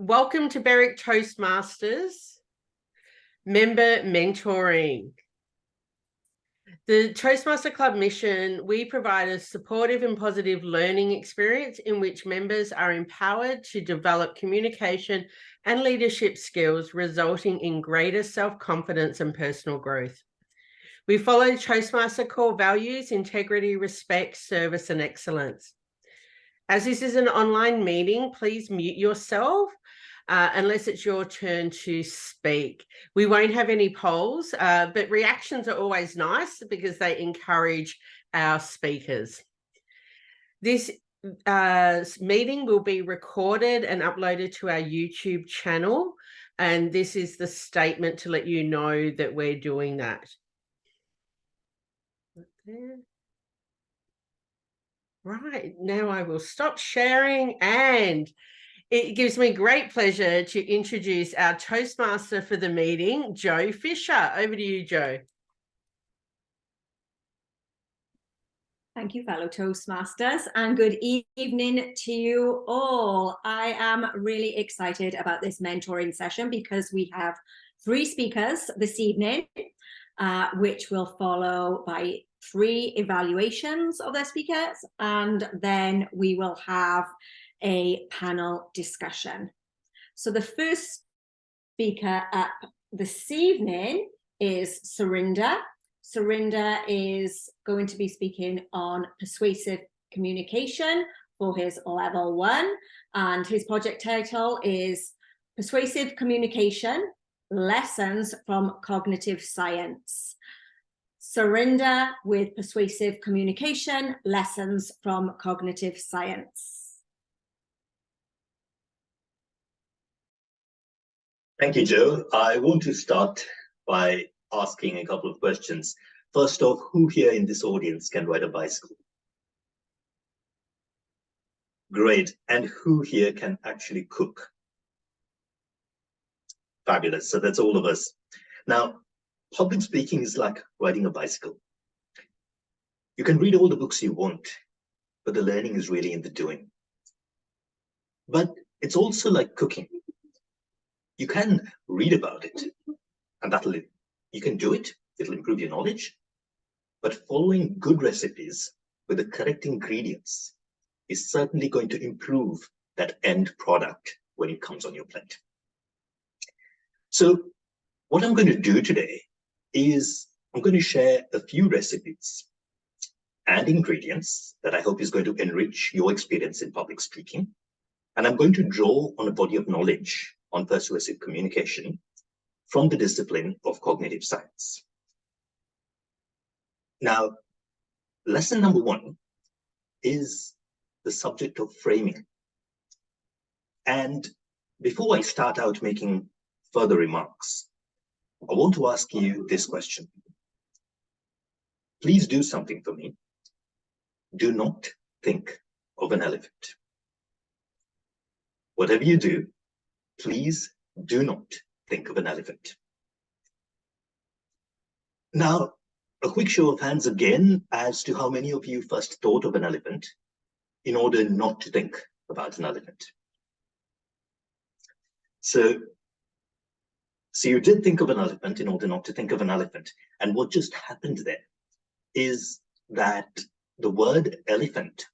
Welcome to Berwick Toastmasters Member Mentoring. The Toastmaster Club mission, we provide a supportive and positive learning experience in which members are empowered to develop communication and leadership skills, resulting in greater self-confidence and personal growth. We follow Toastmaster core values: integrity, respect, service, and excellence. As this is an online meeting, please mute yourself unless it's your turn to speak. We won't have any polls, but reactions are always nice because they encourage our speakers. This meeting will be recorded and uploaded to our YouTube channel, and this is the statement to let you know that we're doing that. Right, now I will stop sharing, and it gives me great pleasure to introduce our Toastmaster for the meeting, Jo Fisher. Over to you, Jo. Thank you, fellow Toastmasters, and good evening to you all. I am really excited about this mentoring session because we have 3 speakers this evening, which will follow by 3 evaluations of their speakers, and then we will have a panel discussion. So the first speaker up this evening is Sarinda. Sarinda is going to be speaking on persuasive communication for his level 1, and his project title is Persuasive Communication, Lessons from Cognitive Science. Sarinda with Persuasive Communication, Lessons from Cognitive Science. Thank you, Jo. I want to start by asking a couple of questions. First off, who here in this audience can ride a bicycle? Great. And who here can actually cook? Fabulous. So that's all of us. Now, public speaking is like riding a bicycle. You can read all the books you want, but the learning is really in the doing. But it's also like cooking. You can read about it, and you can do it. It'll improve your knowledge. But following good recipes with the correct ingredients is certainly going to improve that end product when it comes on your plate. So what I'm going to do today is I'm going to share a few recipes and ingredients that I hope is going to enrich your experience in public speaking. And I'm going to draw on a body of knowledge on persuasive communication from the discipline of cognitive science. Now, lesson number 1 is the subject of framing. And before I start out making further remarks, I want to ask you this question. Please do something for me. Do not think of an elephant. Whatever you do, please do not think of an elephant. Now, a quick show of hands again as to how many of you first thought of an elephant in order not to think about an elephant. So you did think of an elephant in order not to think of an elephant. And what just happened there is that the word elephant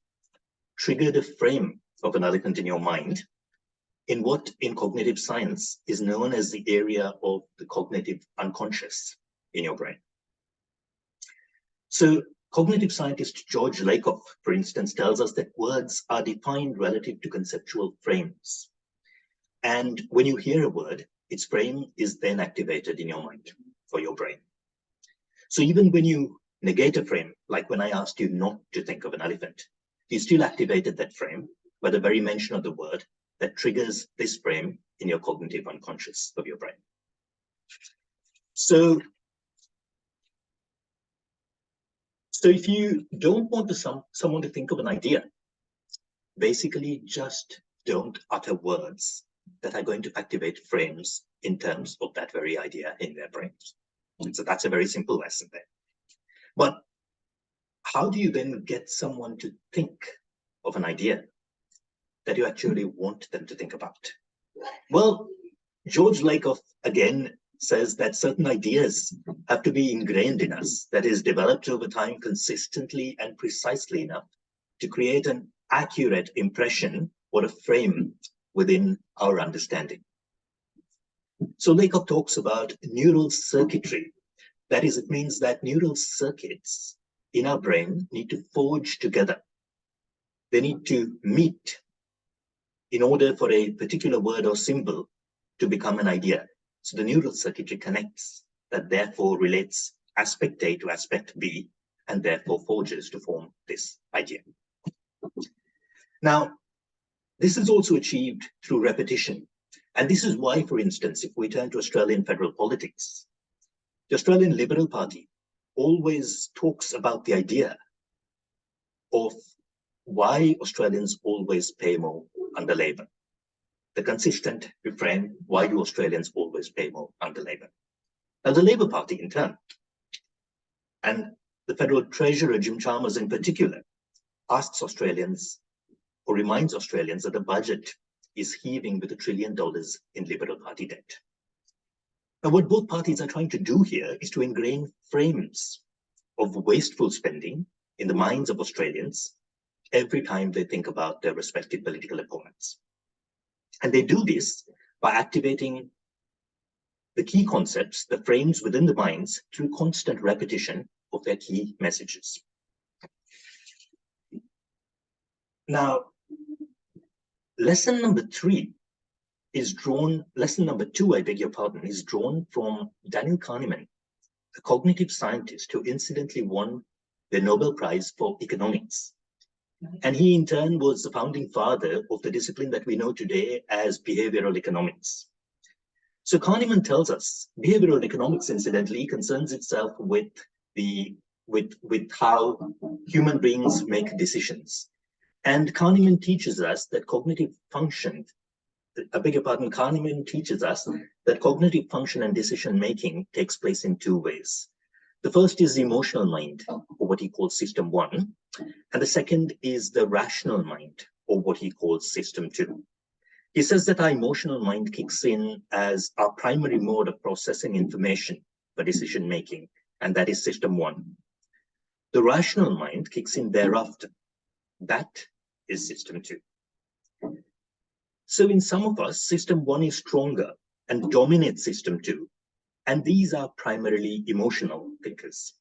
triggered a frame of an elephant in your mind in what in cognitive science is known as the area of the cognitive unconscious in your brain. So cognitive scientist George Lakoff, for instance, tells us that words are defined relative to conceptual frames. And when you hear a word, its frame is then activated in your mind or your brain. So even when you negate a frame, like when I asked you not to think of an elephant, you still activated that frame by the very mention of the word that triggers this frame in your cognitive unconscious of your brain. So if you don't want someone to think of an idea, basically just don't utter words that are going to activate frames in terms of that very idea in their brains. So that's a very simple lesson there. But how do you then get someone to think of an idea that you actually want them to think about? Well, George Lakoff again says that certain ideas have to be ingrained in us, that is, developed over time consistently and precisely enough to create an accurate impression or a frame within our understanding. So Lakoff talks about neural circuitry. That is, it means that neural circuits in our brain need to forge together. They need to meet in order for a particular word or symbol to become an idea. So the neural circuitry connects, that therefore relates aspect A to aspect B, and therefore forges to form this idea. Now, this is also achieved through repetition. And this is why, for instance, if we turn to Australian federal politics, the Australian Liberal Party always talks about the idea of why Australians always pay more under Labor. The consistent refrain, why do Australians always pay more under Labor? Now, the Labor Party, in turn, and the Federal Treasurer, Jim Chalmers in particular, asks Australians or reminds Australians that the budget is heaving with $1 trillion in Liberal Party debt. Now, what both parties are trying to do here is to ingrain frames of wasteful spending in the minds of Australians every time they think about their respective political opponents. And they do this by activating the key concepts, the frames within the minds, through constant repetition of their key messages. Now, lesson number two, I beg your pardon, is drawn from Daniel Kahneman, a cognitive scientist who incidentally won the Nobel Prize for Economics. And he, in turn, was the founding father of the discipline that we know today as behavioral economics. So Kahneman tells us behavioral economics, incidentally, concerns itself with how human beings make decisions. And Kahneman teaches us that Kahneman teaches us that cognitive function and decision-making takes place in two ways. The first is the emotional mind, or what he calls system one, and the second is the rational mind, or what he calls system two. He says that our emotional mind kicks in as our primary mode of processing information for decision-making, and that is system one. The rational mind kicks in thereafter. That is system two. So in some of us, system one is stronger and dominates system two, and these are primarily emotional thinkers.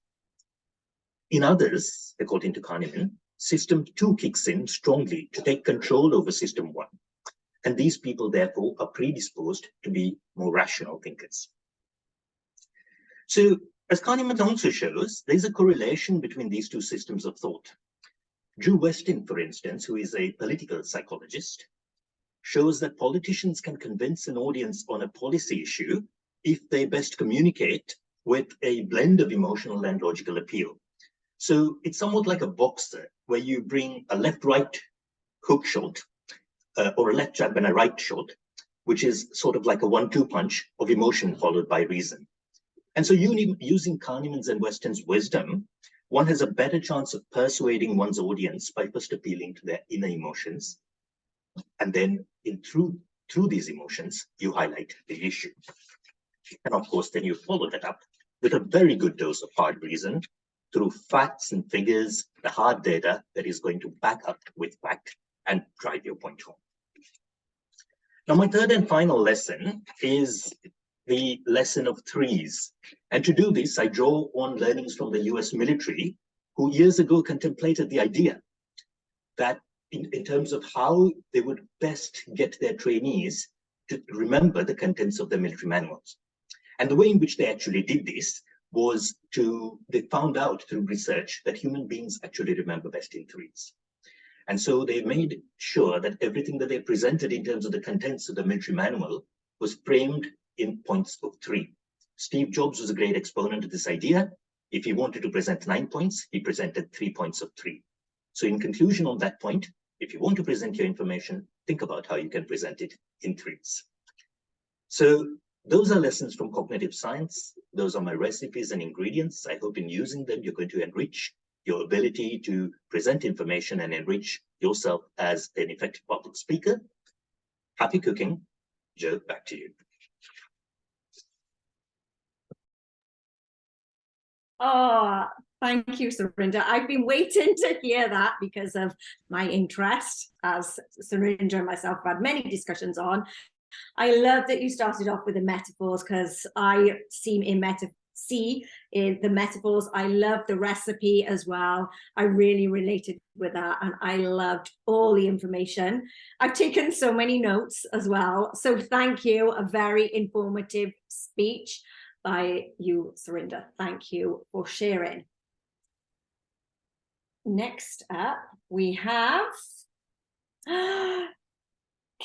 In others, according to Kahneman, system two kicks in strongly to take control over system one, and these people therefore are predisposed to be more rational thinkers. So, as Kahneman also shows, there's a correlation between these two systems of thought. Drew Weston, for instance, who is a political psychologist, shows that politicians can convince an audience on a policy issue if they best communicate with a blend of emotional and logical appeal. So it's somewhat like a boxer, where you bring a left-right hook shot, or a left jab and a right shot, which is sort of like a 1-2 punch of emotion followed by reason. And so using Kahneman's and Weston's wisdom, one has a better chance of persuading one's audience by first appealing to their inner emotions. And then through these emotions, you highlight the issue. And of course, then you follow that up with a very good dose of hard reason through facts and figures, the hard data that is going to back up with fact and drive your point home. Now, my third and final lesson is the lesson of threes. And to do this, I draw on learnings from the US military, who years ago contemplated the idea that in terms of how they would best get their trainees to remember the contents of the military manuals. And the way in which they actually did this was they found out through research that human beings actually remember best in threes. And so they made sure that everything that they presented in terms of the contents of the military manual was framed in points of 3. Steve Jobs was a great exponent of this idea. If he wanted to present 9 points, he presented 3 points of 3. So in conclusion on that point, if you want to present your information, think about how you can present it in threes. So those are lessons from cognitive science. Those are my recipes and ingredients. I hope in using them, you're going to enrich your ability to present information and enrich yourself as an effective public speaker. Happy cooking. Joe, back to you. Oh, thank you, Sarinda. I've been waiting to hear that because of my interest, as Sarinda and myself have had many discussions on. I love that you started off with the metaphors, because I see in the metaphors. I love the recipe as well. I really related with that, and I loved all the information. I've taken so many notes as well. So thank you. A very informative speech by you, Sarinda. Thank you for sharing. Next up, we have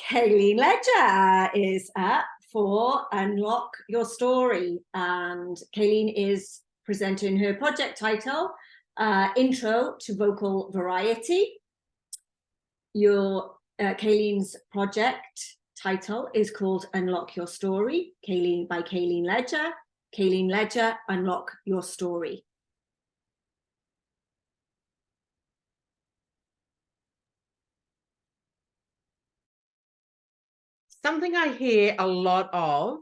Kaylene Ledgar is up for Unlock Your Story, and Kaylene is presenting her project title, Intro to Vocal Variety. Kaylene's project title is called Unlock Your Story, by Kaylene Ledgar. Kaylene Ledgar, Unlock Your Story. Something I hear a lot of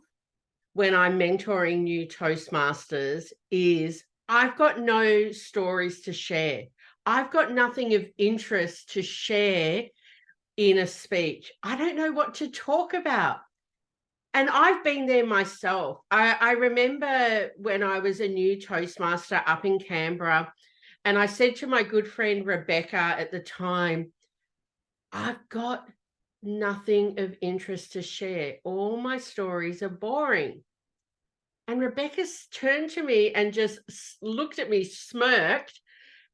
when I'm mentoring new Toastmasters is, I've got no stories to share. I've got nothing of interest to share in a speech. I don't know what to talk about. And I've been there myself. I remember when I was a new Toastmaster up in Canberra, and I said to my good friend Rebecca at the time, I've got nothing of interest to share. All my stories are boring. And Rebecca turned to me and just looked at me, smirked,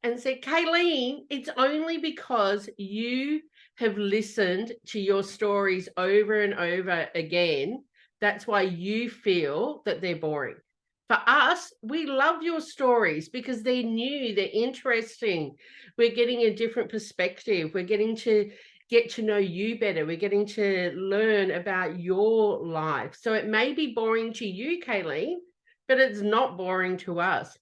and said, Kaylene, it's only because you have listened to your stories over and over again. That's why you feel that they're boring. For us, we love your stories because they're new, they're interesting. We're getting a different perspective. We're getting to get to know you better. We're getting to learn about your life. So it may be boring to you, Kaylene, but it's not boring to us.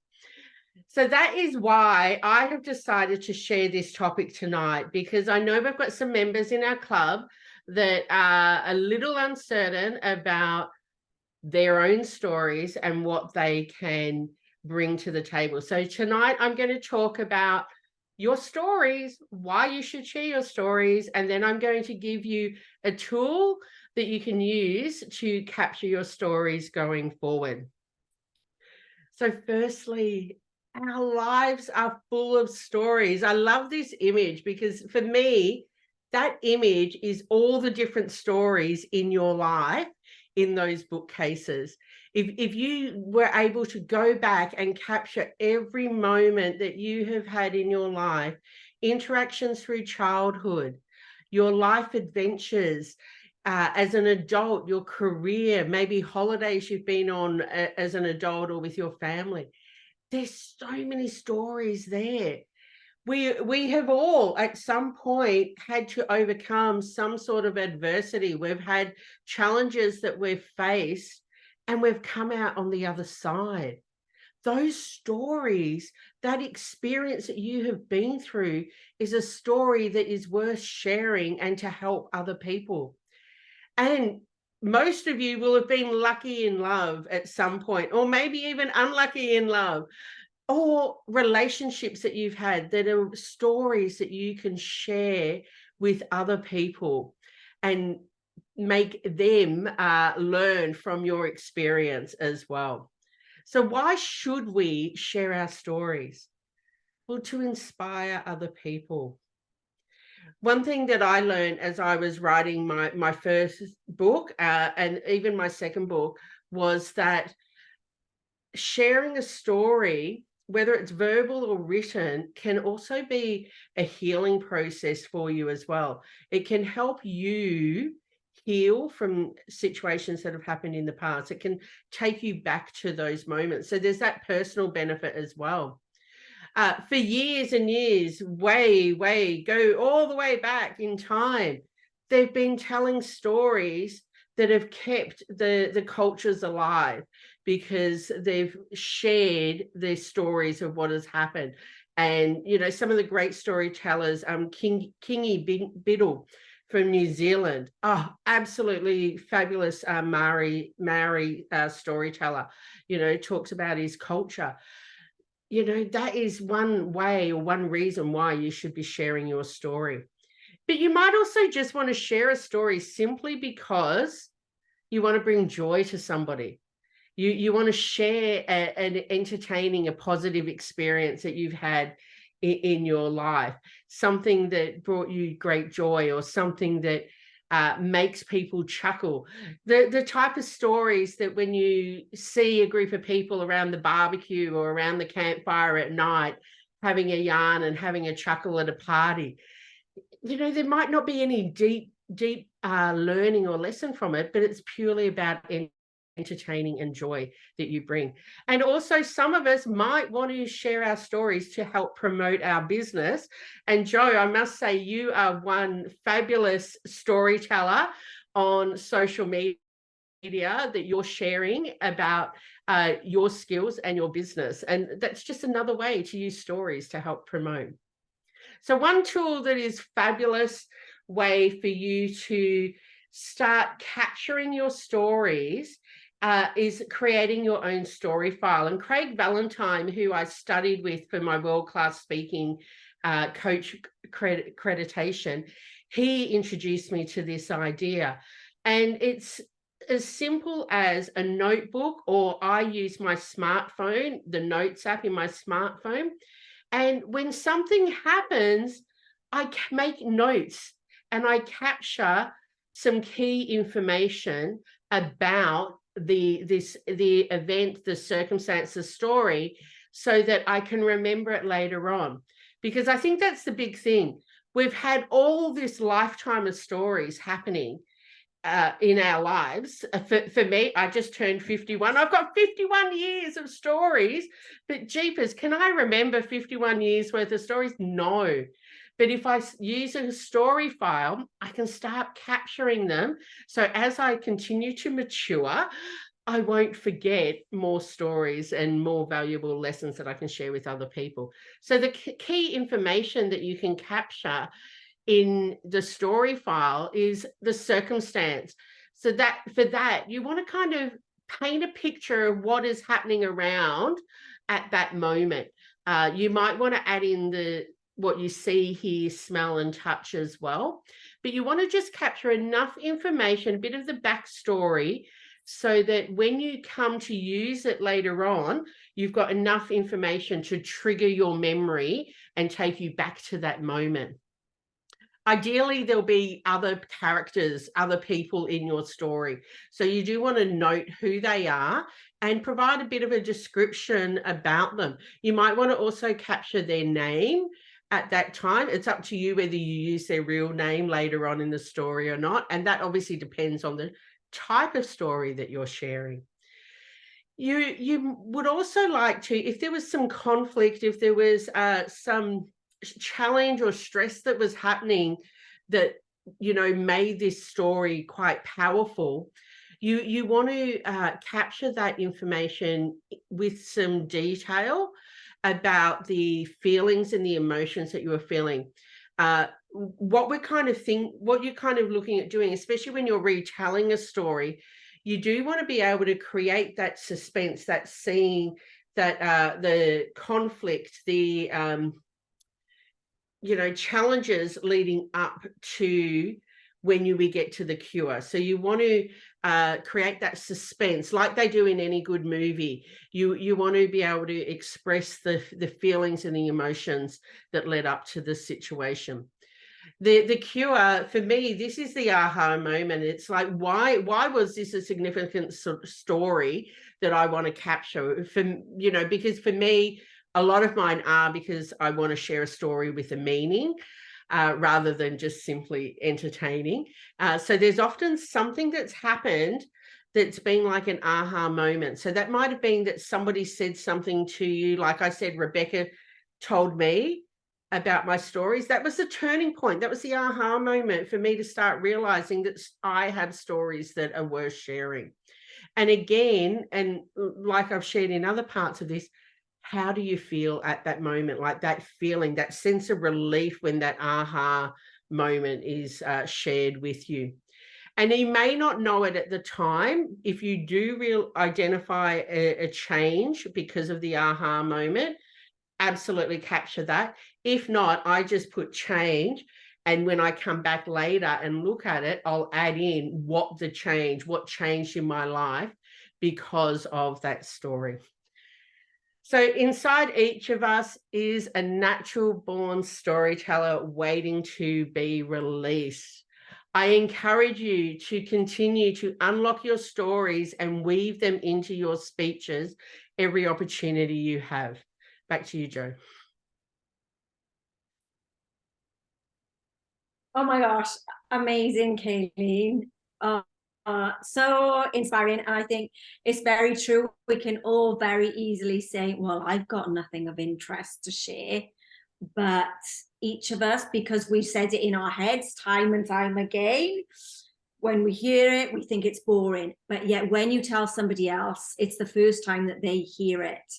So that is why I have decided to share this topic tonight, because I know we've got some members in our club that are a little uncertain about their own stories and what they can bring to the table. So tonight I'm going to talk about your stories, why you should share your stories, and then I'm going to give you a tool that you can use to capture your stories going forward. So firstly, our lives are full of stories. I love this image because for me, that image is all the different stories in your life in those bookcases. If you were able to go back and capture every moment that you have had in your life, interactions through childhood, your life adventures, as an adult, your career, maybe holidays you've been on as an adult or with your family. There's so many stories there. We have all at some point had to overcome some sort of adversity. We've had challenges that we've faced and we've come out on the other side. Those stories, that experience that you have been through is a story that is worth sharing and to help other people. And most of you will have been lucky in love at some point, or maybe even unlucky in love, or relationships that you've had that are stories that you can share with other people and make them learn from your experience as well. So why should we share our stories? Well, to inspire other people. One thing that I learned as I was writing my first book and even my second book was that sharing a story, whether it's verbal or written, can also be a healing process for you as well. It can help you heal from situations that have happened in the past. It can take you back to those moments. So there's that personal benefit as well. For years and years, go all the way back in time, they've been telling stories that have kept the cultures alive because they've shared their stories of what has happened. And, you know, some of the great storytellers, Kingy Biddle, from New Zealand. Oh, absolutely fabulous Maori storyteller, talks about his culture. That is one way or one reason why you should be sharing your story. But you might also just want to share a story simply because you want to bring joy to somebody. You want to share an entertaining, a positive experience that you've had in your life, something that brought you great joy, or something that makes people chuckle. The type of stories that when you see a group of people around the barbecue or around the campfire at night having a yarn and having a chuckle at a party, there might not be any deep learning or lesson from it, but it's purely about entertaining and joy that you bring. And also, some of us might want to share our stories to help promote our business. And Joe, I must say, you are one fabulous storyteller on social media that you're sharing about your skills and your business. And that's just another way to use stories to help promote. So one tool that is fabulous way for you to start capturing your stories is creating your own story file. And Craig Valentine, who I studied with for my world-class speaking coach accreditation, he introduced me to this idea. And it's as simple as a notebook, or I use my smartphone, the notes app in my smartphone. And when something happens, I make notes and I capture some key information about the event, the circumstance, the story, so that I can remember it later on. Because I think that's the big thing. We've had all this lifetime of stories happening in our lives. For me, I just turned 51. I've got 51 years of stories, but jeepers, can I remember 51 years worth of stories? No. But if I use a story file, I can start capturing them. So as I continue to mature, I won't forget more stories and more valuable lessons that I can share with other people. So the key information that you can capture in the story file is the circumstance. So that for that, you want to kind of paint a picture of what is happening around at that moment. You might want to add in what you see, hear, smell, and touch as well. But you want to just capture enough information, a bit of the backstory, so that when you come to use it later on, you've got enough information to trigger your memory and take you back to that moment. Ideally, there'll be other characters, other people in your story. So you do want to note who they are and provide a bit of a description about them. You might want to also capture their name at that time. It's up to you whether you use their real name later on in the story or not. And that obviously depends on the type of story that you're sharing. You would also like to, if there was some conflict, if there was some challenge or stress that was happening that made this story quite powerful, you want to capture that information with some detail about the feelings and the emotions that you were feeling. What you're kind of looking at doing, especially when you're retelling a story, you do want to be able to create that suspense, that scene, that the conflict, the challenges leading up to when we get to the cure. So you want to create that suspense like they do in any good movie. You want to be able to express the feelings and the emotions that led up to the situation. The cure, for me, this is the aha moment. It's like, why was this a significant story that I want to capture? Because for me, a lot of mine are because I want to share a story with a meaning rather than just simply entertaining. So there's often something that's happened that's been like an aha moment. So that might have been that somebody said something to you. Like I said, Rebecca told me about my stories. That was the turning point. That was the aha moment for me to start realizing that I have stories that are worth sharing. And again, and like I've shared in other parts of this, how do you feel at that moment? Like that feeling, that sense of relief when that aha moment is shared with you. And you may not know it at the time. If you do identify a change because of the aha moment, absolutely capture that. If not, I just put change. And when I come back later and look at it, I'll add in what changed in my life because of that story. So inside each of us is a natural born storyteller waiting to be released. I encourage you to continue to unlock your stories and weave them into your speeches every opportunity you have. Back to you, Jo. Oh my gosh, amazing, Kaylene. So inspiring. And I think it's very true. We can all very easily say, well, I've got nothing of interest to share. But each of us, because we said it in our heads time and time again, when we hear it, we think it's boring. But yet when you tell somebody else, it's the first time that they hear it.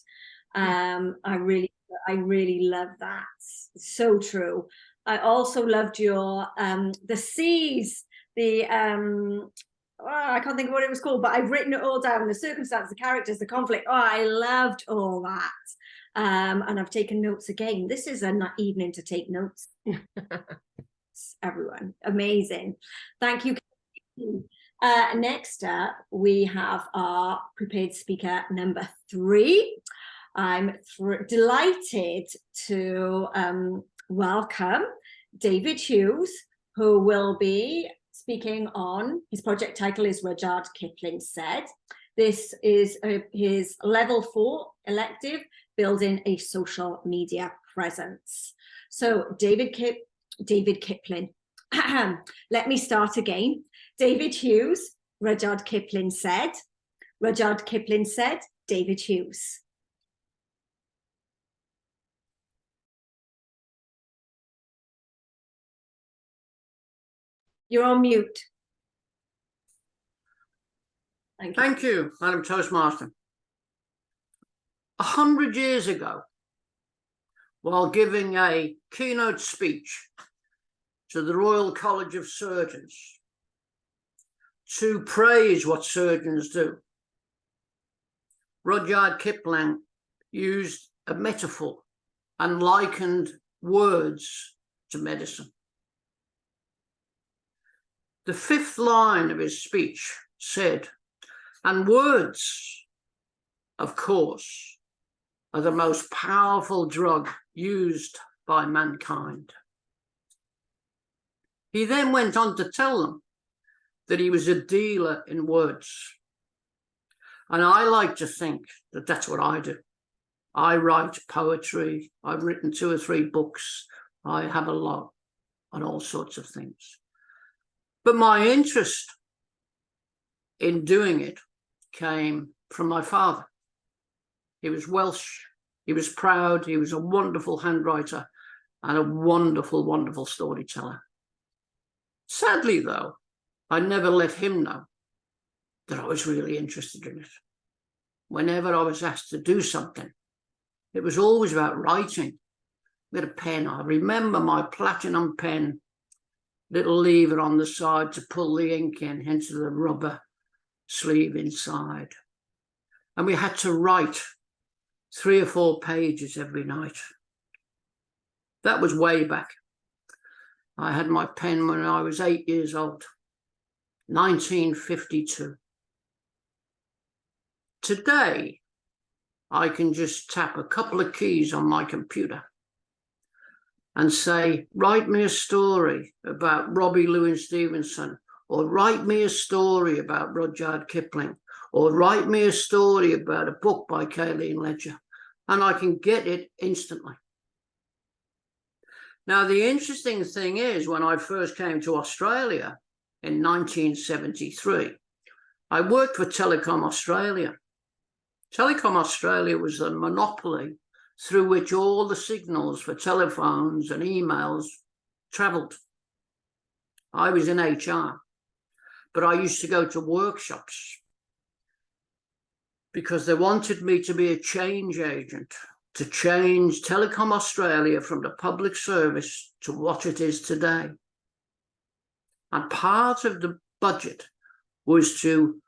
I really love that. It's so true. I also loved your the C's, I can't think of what it was called, but I've written it all down, the circumstance, the characters, the conflict. Oh, I loved all that. And I've taken notes again. This is an evening to take notes. Everyone, amazing. Thank you. Next up, we have our prepared speaker number 3. I'm delighted to welcome David Hughes, who will be speaking on, his project title is Rudyard Kipling Said. This is his level 4 elective, building a social media presence. So David Kipling, let me start again. David Hughes, Rudyard Kipling Said. Rudyard Kipling Said, David Hughes. You're on mute. Thank you, Madam Toastmaster. 100 years ago, while giving a keynote speech to the Royal College of Surgeons to praise what surgeons do, Rudyard Kipling used a metaphor and likened words to medicine. The 5th line of his speech said, "And words, of course, are the most powerful drug used by mankind." He then went on to tell them that he was a dealer in words. And I like to think that that's what I do. I write poetry. I've written 2 or 3 books. I have a lot on all sorts of things. But my interest in doing it came from my father. He was Welsh. He was proud. He was a wonderful handwriter and a wonderful, wonderful storyteller. Sadly, though, I never let him know that I was really interested in it. Whenever I was asked to do something, it was always about writing with a pen. I remember my platinum pen, little lever on the side to pull the ink into the rubber sleeve inside. And we had to write 3 or 4 pages every night. That was way back. I had my pen when I was 8 years old, 1952. Today, I can just tap a couple of keys on my computer and say, write me a story about Robbie Louis Stevenson, or write me a story about Rudyard Kipling, or write me a story about a book by Kaylene Ledgar, and I can get it instantly. Now, the interesting thing is, when I first came to Australia in 1973, I worked for Telecom Australia. Telecom Australia was the monopoly through which all the signals for telephones and emails travelled. I was in HR, but I used to go to workshops because they wanted me to be a change agent, to change Telecom Australia from the public service to what it is today. And part of the budget was to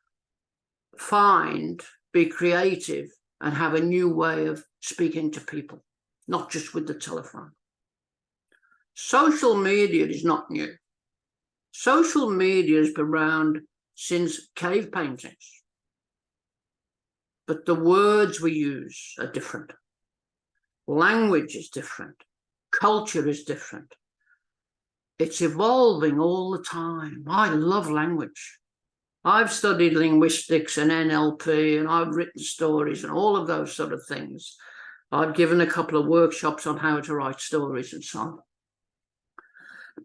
be creative and have a new way of speaking to people, not just with the telephone. Social media is not new. Social media has been around since cave paintings. But the words we use are different. Language is different. Culture is different. It's evolving all the time. I love language. I've studied linguistics and NLP, and I've written stories and all of those sort of things. I've given a couple of workshops on how to write stories and so on.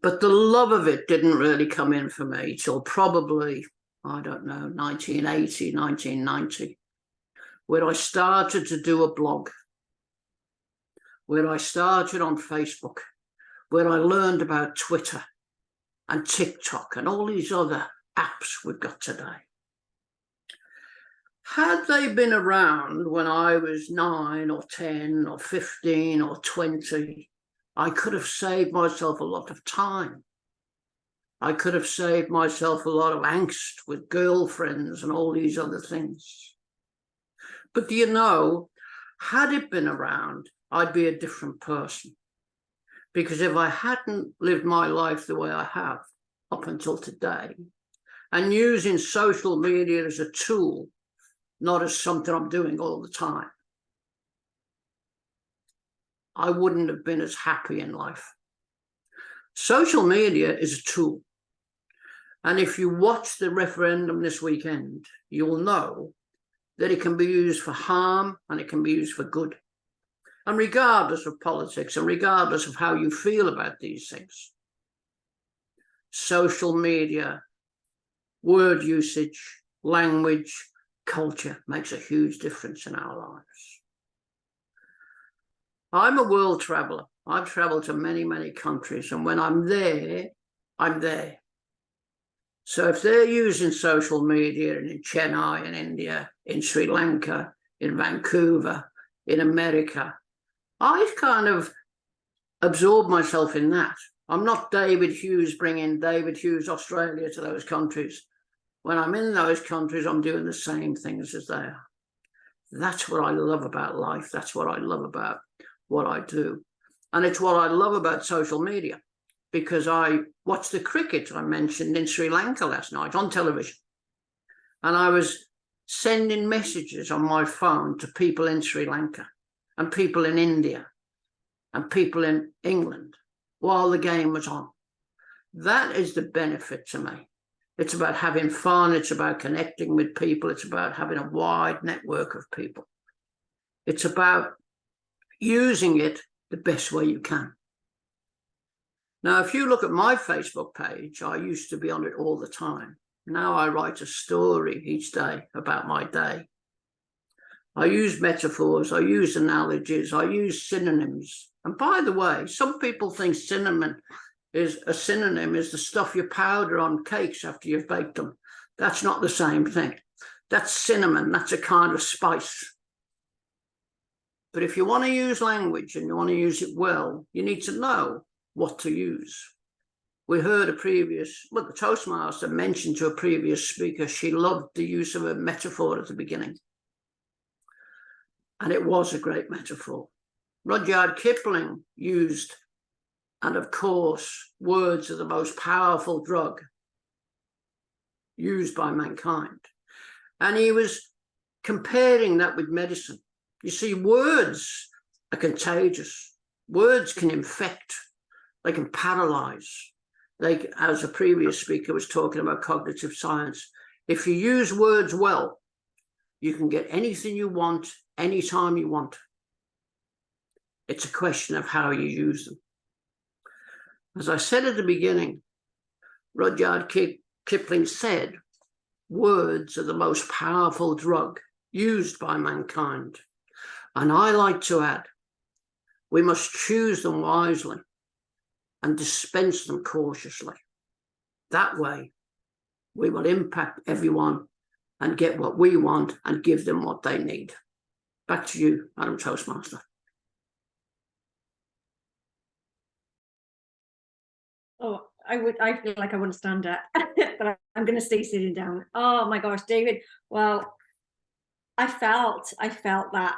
But the love of it didn't really come in for me till probably, I don't know, 1980, 1990, where I started to do a blog, where I started on Facebook, where I learned about Twitter and TikTok and all these other apps we've got today. Had they been around when I was 9 or 10 or 15 or 20, I could have saved myself a lot of time. I could have saved myself a lot of angst with girlfriends and all these other things. But do you know, had it been around, I'd be a different person. Because if I hadn't lived my life the way I have up until today, and using social media as a tool, not as something I'm doing all the time, I wouldn't have been as happy in life. Social media is a tool. And if you watch the referendum this weekend, you'll know that it can be used for harm and it can be used for good. And regardless of politics and regardless of how you feel about these things, social media, word usage, language, culture makes a huge difference in our lives. I'm a world traveler. I've traveled to many, many countries, and when I'm there, I'm there. So if they're using social media in Chennai in India, in Sri Lanka, in Vancouver, in America, I kind of absorb myself in that. I'm not David Hughes bringing David Hughes Australia to those countries. When I'm in those countries, I'm doing the same things as they are. That's what I love about life. That's what I love about what I do. And it's what I love about social media, because I watched the cricket I mentioned in Sri Lanka last night on television. And I was sending messages on my phone to people in Sri Lanka and people in India and people in England while the game was on. That is the benefit to me. It's about having fun. It's about connecting with people. It's about having a wide network of people. It's about using it the best way you can. Now, if you look at my Facebook page, I used to be on it all the time. Now I write a story each day about my day. I use metaphors, I use analogies, I use synonyms. And by the way, some people think synonym is the stuff you powder on cakes after you've baked them. That's not the same thing. That's cinnamon, that's a kind of spice. But if you want to use language and you want to use it well, you need to know what to use. We heard the Toastmaster mentioned to a previous speaker, she loved the use of a metaphor at the beginning. And it was a great metaphor. Rudyard Kipling used, and of course, words are the most powerful drug used by mankind. And he was comparing that with medicine. You see, words are contagious. Words can infect. They can paralyze. As a previous speaker was talking about cognitive science, if you use words well, you can get anything you want, anytime you want. It's a question of how you use them. As I said at the beginning, Rudyard Kipling said, words are the most powerful drug used by mankind. And I like to add, we must choose them wisely and dispense them cautiously. That way, we will impact everyone and get what we want and give them what they need. Back to you, Madam Toastmaster. Oh, I feel like I want to stand up, but I'm going to stay sitting down. Oh my gosh, David. Well, I felt that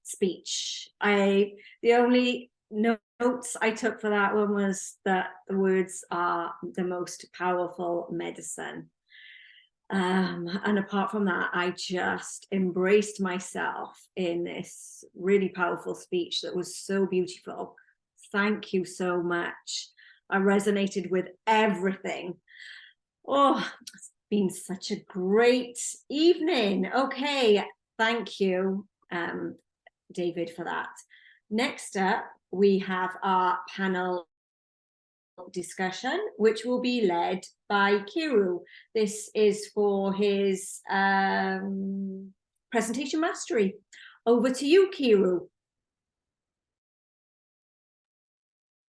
speech. The only notes I took for that one was that the words are the most powerful medicine. And apart from that, I just embraced myself in this really powerful speech that was so beautiful. Thank you so much. I resonated with everything. Oh, it's been such a great evening. Okay, thank you, David, for that. Next up, we have our panel discussion, which will be led by Kiru. This is for his presentation mastery. Over to you, Kiru.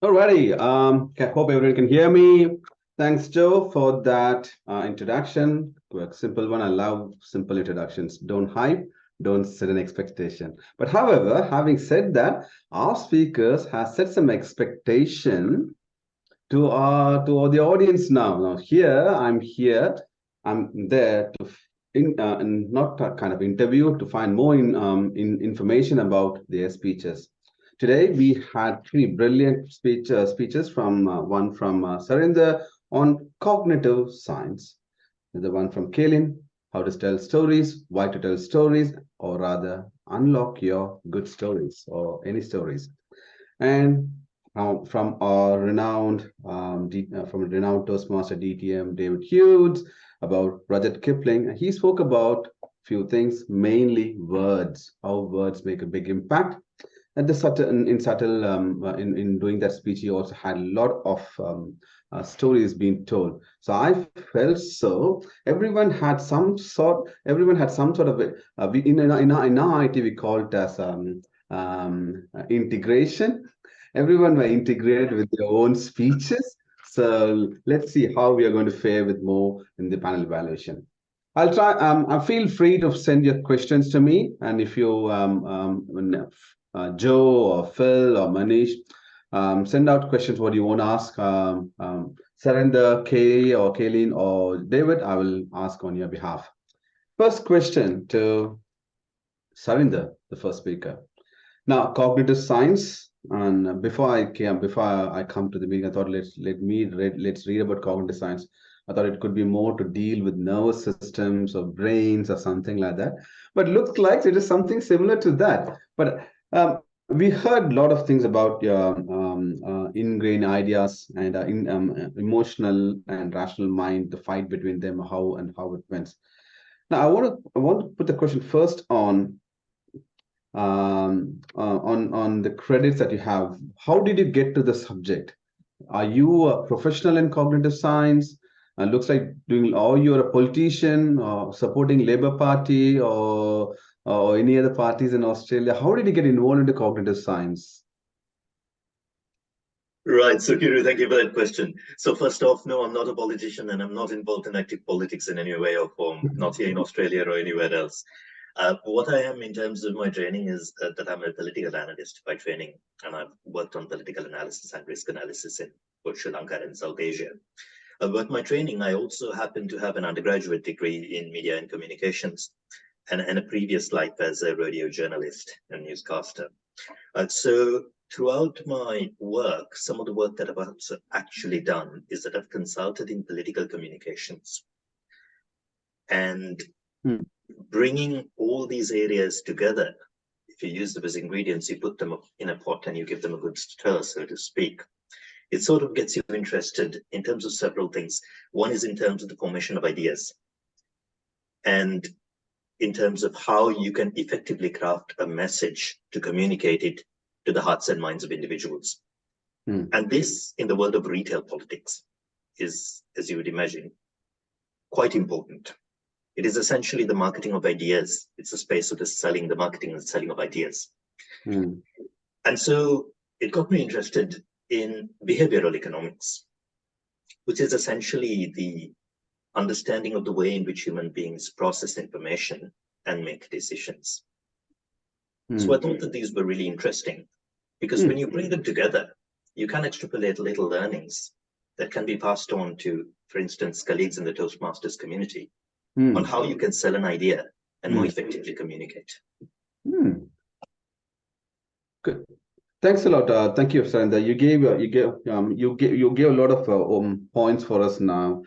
Alrighty, I hope everyone can hear me. Thanks, Joe, for that introduction. Quick, simple one. I love simple introductions. Don't hype, don't set an expectation. But however, having said that, our speakers have set some expectation to the audience now. Now here, I'm there to not a kind of interview, to find more information about their speeches. Today, we had three brilliant speeches from one from Sarinda on cognitive science, the one from Kaylene, how to tell stories, why to tell stories, or rather unlock your good stories or any stories. And from our renowned Toastmaster DTM, David Hughes, about Rudyard Kipling. He spoke about a few things, mainly words, how words make a big impact. And in doing that speech, he also had a lot of stories being told. So I felt everyone had some sort of in our IT we call it as integration. Everyone were integrated with their own speeches. So let's see how we are going to fare with more in the panel evaluation. I'll try. Feel free to send your questions to me, and if you Joe or Phil or Manish, send out questions. What do you want to ask? Sarinda, Kay, or Kaylene, or David, I will ask on your behalf. First question to Sarinda, the first speaker. Now, cognitive science. And before I come to the meeting, I thought let's read about cognitive science. I thought it could be more to deal with nervous systems or brains or something like that. But looks like it is something similar to that. But we heard a lot of things about ingrained ideas and emotional and rational mind, the fight between them, how it went. Now, I want to put the question first on the credits that you have. How did you get to the subject? Are you a professional in cognitive science? Looks like you're a politician or supporting Labour Party or any other parties in Australia. How did you get involved into cognitive science? Right, so Kiru, thank you for that question. So first off, no, I'm not a politician and I'm not involved in active politics in any way or form, not here in Australia or anywhere else. What I am in terms of my training is that I'm a political analyst by training, and I've worked on political analysis and risk analysis in both Sri Lanka and South Asia. But my training, I also happen to have an undergraduate degree in media and communications and a previous life as a radio journalist and newscaster. So throughout my work, some of the work that I've actually done is that I've consulted in political communications. And bringing all these areas together, if you use them as ingredients, you put them in a pot and you give them a good stir, so to speak. It sort of gets you interested in terms of several things. One is in terms of the formation of ideas and in terms of how you can effectively craft a message to communicate it to the hearts and minds of individuals. And this, in the world of retail politics, is, as you would imagine, quite important. It is essentially the marketing of ideas. It's a space of the marketing and selling of ideas. And so it got me interested in behavioral economics, which is essentially the understanding of the way in which human beings process information and make decisions. So I thought that these were really interesting because when you bring them together, you can extrapolate little learnings that can be passed on to, for instance, colleagues in the Toastmasters community Hmm. on how you can sell an idea and more effectively communicate. Good. Thanks a lot. Thank you, Sarinda. You gave a lot of points for us now.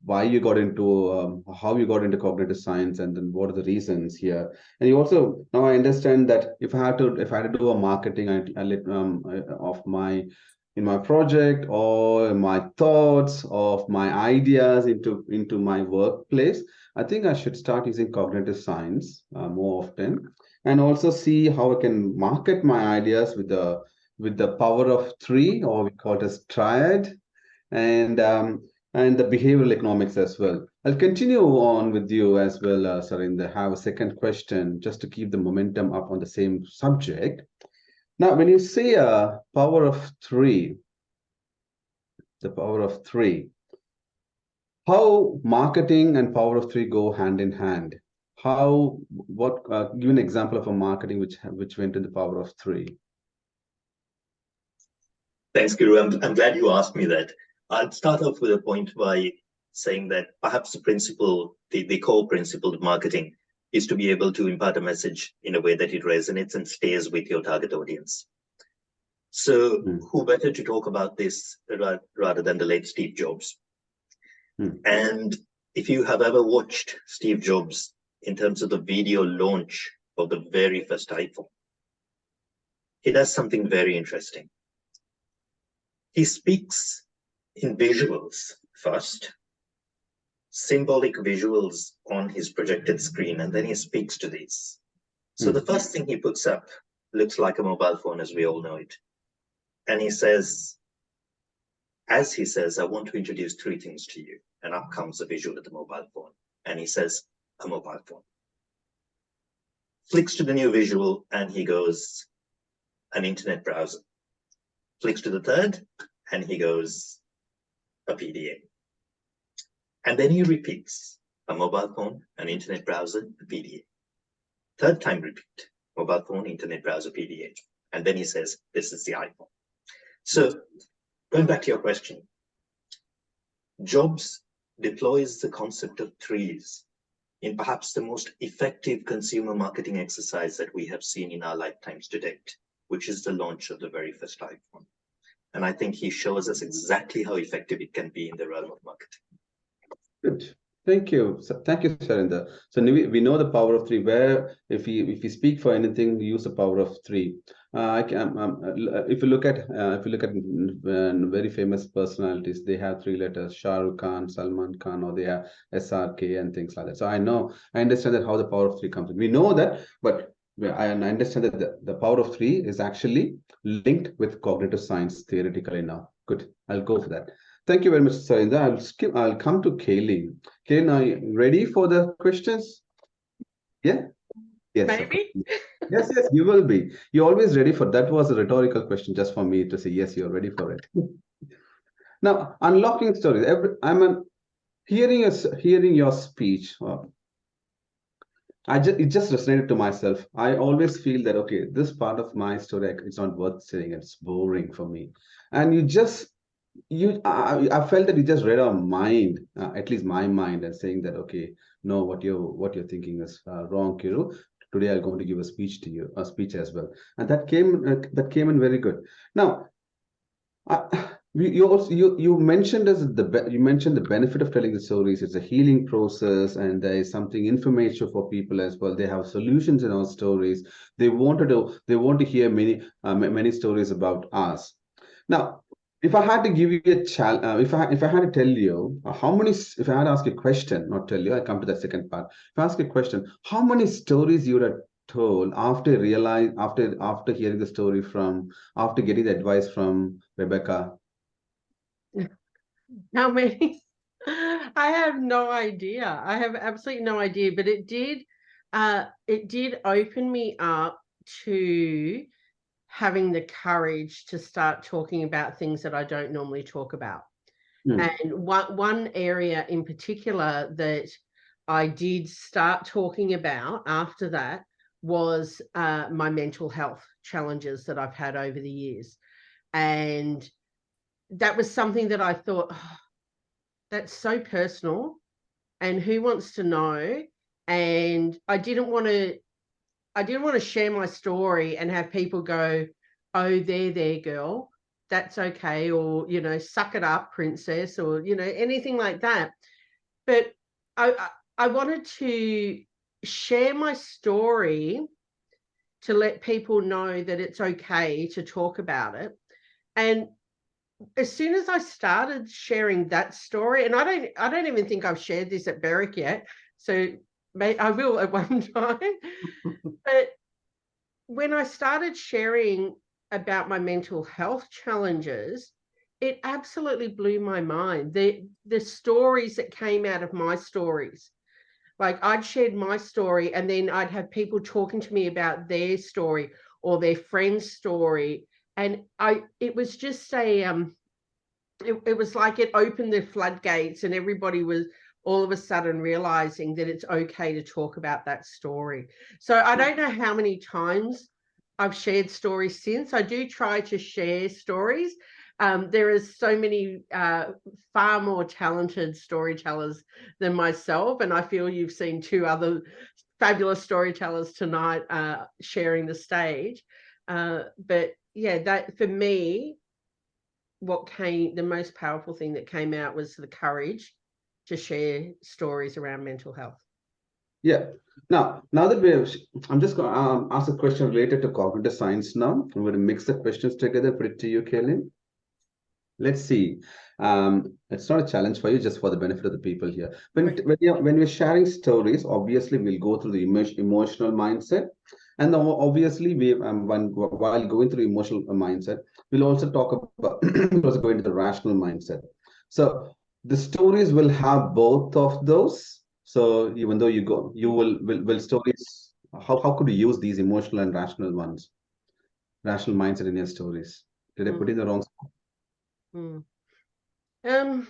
Why you got into how you got into cognitive science, and then what are the reasons here. And you also, now I understand that if I had to do a marketing of my project or my thoughts of my ideas into my workplace, I think I should start using cognitive science more often, and also see how I can market my ideas with the power of three, or we call it as triad, and the behavioral economics as well. I'll continue on with you as well, Sarinda. Have a second question just to keep the momentum up on the same subject. Now, when you say power of three, the power of three, how marketing and power of three go hand in hand? Give an example of a marketing which went in the power of three. Thanks, Kiru. I'm glad you asked me that. I'll start off with a point by saying that perhaps the principle, the core principle of marketing is to be able to impart a message in a way that it resonates and stays with your target audience. So who better to talk about this rather than the late Steve Jobs? And if you have ever watched Steve Jobs in terms of the video launch of the very first iPhone, he does something very interesting. He speaks in visuals first, symbolic visuals on his projected screen, and then he speaks to these. So the first thing he puts up looks like a mobile phone as we all know it. And he says, as he says, I want to introduce three things to you. And up comes a visual of the mobile phone. And he says, a mobile phone. Flicks to the new visual and he goes, an internet browser. Flicks to the third and he goes, a PDA. And then he repeats, a mobile phone, an internet browser, a PDA. Third time repeat, mobile phone, internet browser, PDA. And then he says, this is the iPhone. So going back to your question, Jobs deploys the concept of threes in perhaps the most effective consumer marketing exercise that we have seen in our lifetimes to date, which is the launch of the very first iPhone. And I think he shows us exactly how effective it can be in the realm of marketing. Good. Thank you. Thank you, Sarinda. So we know the power of three, where if we speak for anything, we use the power of three. If you look at very famous personalities, they have three letters: Shah Rukh Khan, Salman Khan, or they have SRK and things like that. So I understand that how the power of three comes in. We know that, but I understand that the power of three is actually linked with cognitive science theoretically now. Good. I'll go for that. Thank you very much, Sarinda. I'll come to Kaylene. Kaylene, are you ready for the questions? Yeah? Yes. Maybe. Yes, you will be. You're always ready for that. Was a rhetorical question just for me to say, yes, you're ready for it. Now, unlocking stories. Hearing your speech. It just resonated to myself. I always feel that, okay, this part of my story, it's not worth saying. It's boring for me. And I felt that you just read our mind, at least my mind, and saying that, okay, no, what you're thinking is wrong, Kiru. Today I'm going to give a speech to you, a speech as well, and that came in very good. Now, you mentioned the benefit of telling the stories. It's a healing process, and there is something information for people as well. They have solutions in our stories. They want to hear many stories about us. Now, if I had to give you a challenge, if I had to tell you if I had to ask a question, not tell you, I come to that second part. If I ask a question, how many stories you would have told after hearing the story after getting the advice from Rebecca? How many? I have no idea. I have absolutely no idea, but it did open me up to having the courage to start talking about things that I don't normally talk about. And one area in particular that I did start talking about after that was my mental health challenges that I've had over the years. And that was something that I thought, oh, that's so personal, and who wants to know? And I didn't want to share my story and have people go, oh, there, girl, that's okay, or, you know, suck it up, princess, or, you know, anything like that. But I wanted to share my story to let people know that it's okay to talk about it. And as soon as I started sharing that story, and I don't even think I've shared this at Berwick yet, so I will at one time. But when I started sharing about my mental health challenges, it absolutely blew my mind. The stories that came out of my stories. Like, I'd shared my story, and then I'd have people talking to me about their story or their friend's story. And it was just it was like it opened the floodgates, and everybody was all of a sudden realizing that it's okay to talk about that story. So I don't know how many times I've shared stories since. I do try to share stories. There is so many far more talented storytellers than myself, and I feel you've seen two other fabulous storytellers tonight sharing the stage. But yeah, that for me, the most powerful thing that came out was the courage to share stories around mental health. Yeah. Now that I'm just going to ask a question related to cognitive science now. I'm going to mix the questions together, put it to you, Kaylene. Let's see. It's not a challenge for you, just for the benefit of the people here. When we're sharing stories, obviously we'll go through the emotional mindset, and obviously while going through emotional mindset, we'll also talk about also go into the rational mindset. So the stories will have both of those. So even though you will stories. How could you use these emotional and rational ones, rational mindset in your stories? Did I put in the wrong spot? Yeah,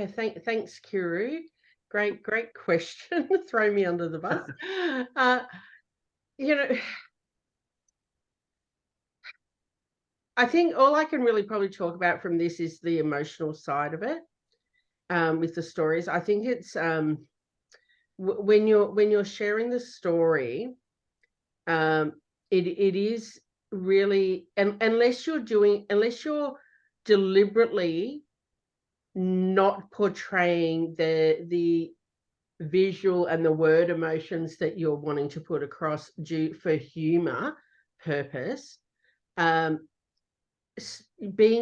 thanks, Kiru. Great question. Throw me under the bus. You know, I think all I can really probably talk about from this is the emotional side of it. With the stories, I think it's when you're sharing the story, it is really, and unless you're deliberately not portraying the visual and the word emotions that you're wanting to put across for humor purpose, being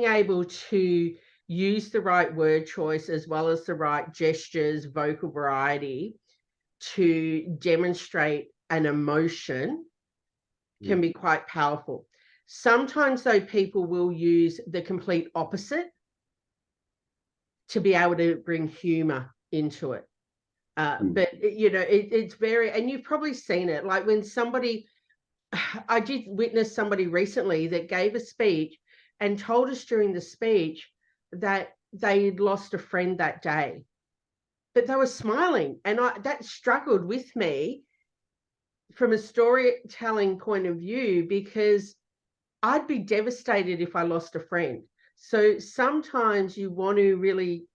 able to use the right word choice as well as the right gestures, vocal variety to demonstrate an emotion can be quite powerful. Sometimes, though, people will use the complete opposite to be able to bring humor into it. But, you know, it's very, and you've probably seen it, like when somebody, I did witness somebody recently that gave a speech and told us during the speech that they'd lost a friend that day, but they were smiling. And that struggled with me from a storytelling point of view, because I'd be devastated if I lost a friend. So sometimes you want to really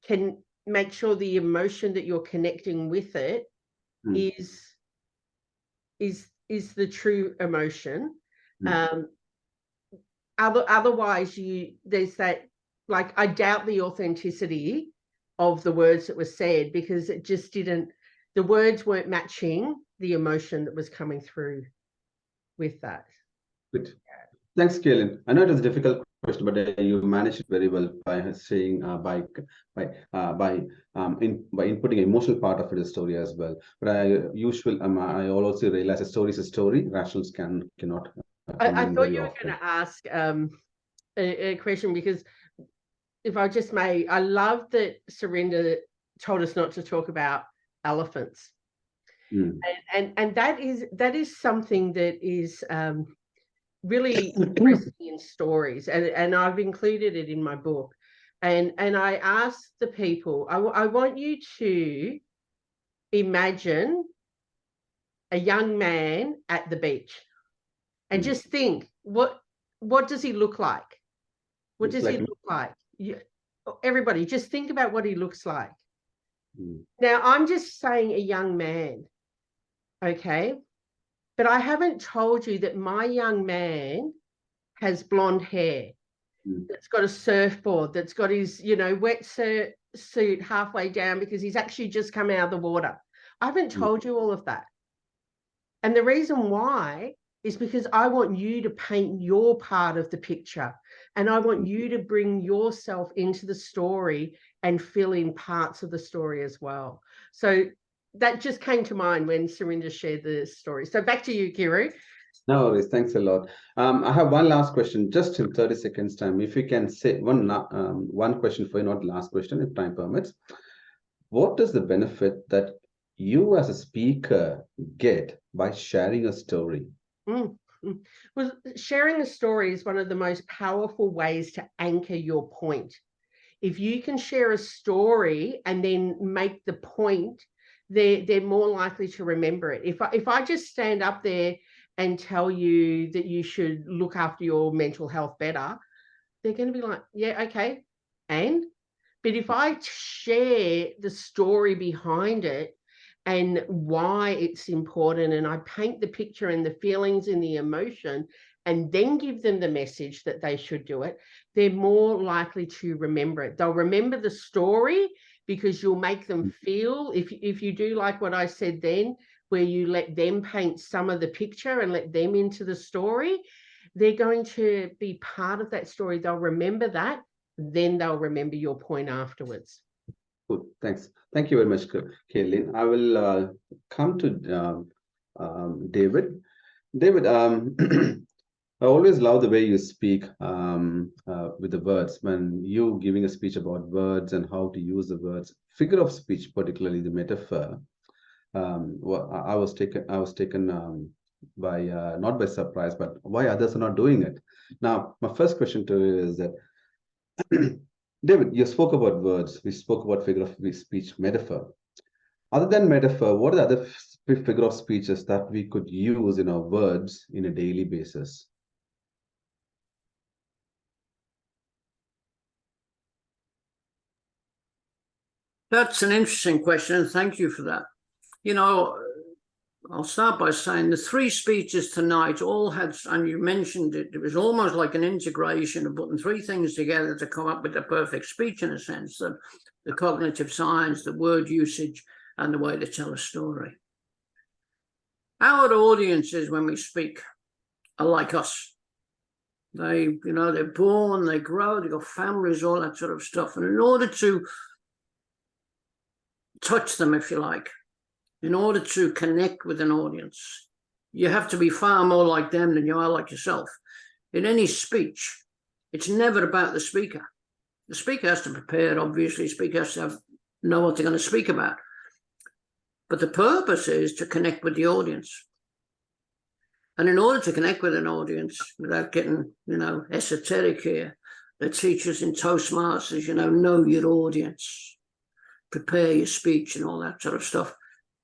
can make sure the emotion that you're connecting with it is the true emotion. Otherwise there's that, like, I doubt the authenticity of the words that were said, because it just the words weren't matching the emotion that was coming through with that. Good. Thanks, Kaylene. I know it was a difficult question, but you managed it very well by saying by inputting emotional part of the story as well. But I also realize a story is a story. Rationals cannot. I thought you were going to ask a question, because if I just may, I love that Sarinda told us not to talk about elephants, and that is something that is really interesting in stories, and I've included it in my book. And I asked the people, I want you to imagine a young man at the beach, and just think, what does he look like? What Looks does like he me. look like? Everybody, just think about what he looks like. Mm. Now, I'm just saying a young man, okay? But I haven't told you that my young man has blonde hair, that's got a surfboard, that's got his, wetsuit halfway down because he's actually just come out of the water. I haven't told you all of that. And the reason why is because I want you to paint your part of the picture, and I want you to bring yourself into the story and fill in parts of the story as well. So that just came to mind when Sarinda shared the story. So back to you, Kiru. No worries. Thanks a lot. I have one last question, just in 30 seconds time. If you can say one question for you, not last question, if time permits. What is the benefit that you as a speaker get by sharing a story? Well, sharing a story is one of the most powerful ways to anchor your point. If you can share a story and then make the point, they're more likely to remember it. If I just stand up there and tell you that you should look after your mental health better, they're going to be like, yeah, okay. But if I share the story behind it and why it's important, and I paint the picture and the feelings and the emotion, and then give them the message that they should do it, they're more likely to remember it. They'll remember the story because you'll make them feel, if you do like what I said then, where you let them paint some of the picture and let them into the story, they're going to be part of that story. They'll remember that, then they'll remember your point afterwards. Good, thanks. Thank you very much, Kaylene. I will come to David. David, I always love the way you speak with the words. When you giving a speech about words and how to use the words, figure of speech, particularly the metaphor. I was taken by not by surprise, but why others are not doing it. Now, my first question to you is that, David, you spoke about words. We spoke about figure of speech, metaphor. Other than metaphor, what are the other figure of speeches that we could use in our words in a daily basis? That's an interesting question, and thank you for that. I'll start by saying the three speeches tonight all had, and you mentioned it, it was almost like an integration of putting three things together to come up with the perfect speech, in a sense, that the cognitive science, the word usage, and the way to tell a story. Our audiences, when we speak, are like us. They're born, they grow, they've got families, all that sort of stuff. And in order to touch them, if you like, in order to connect with an audience, you have to be far more like them than you are like yourself. In any speech, it's never about the speaker. The speaker has to prepare, obviously. The speaker has to know what they're going to speak about. But the purpose is to connect with the audience. And in order to connect with an audience, without getting, esoteric here, the teachers in Toastmasters, know your audience, prepare your speech and all that sort of stuff.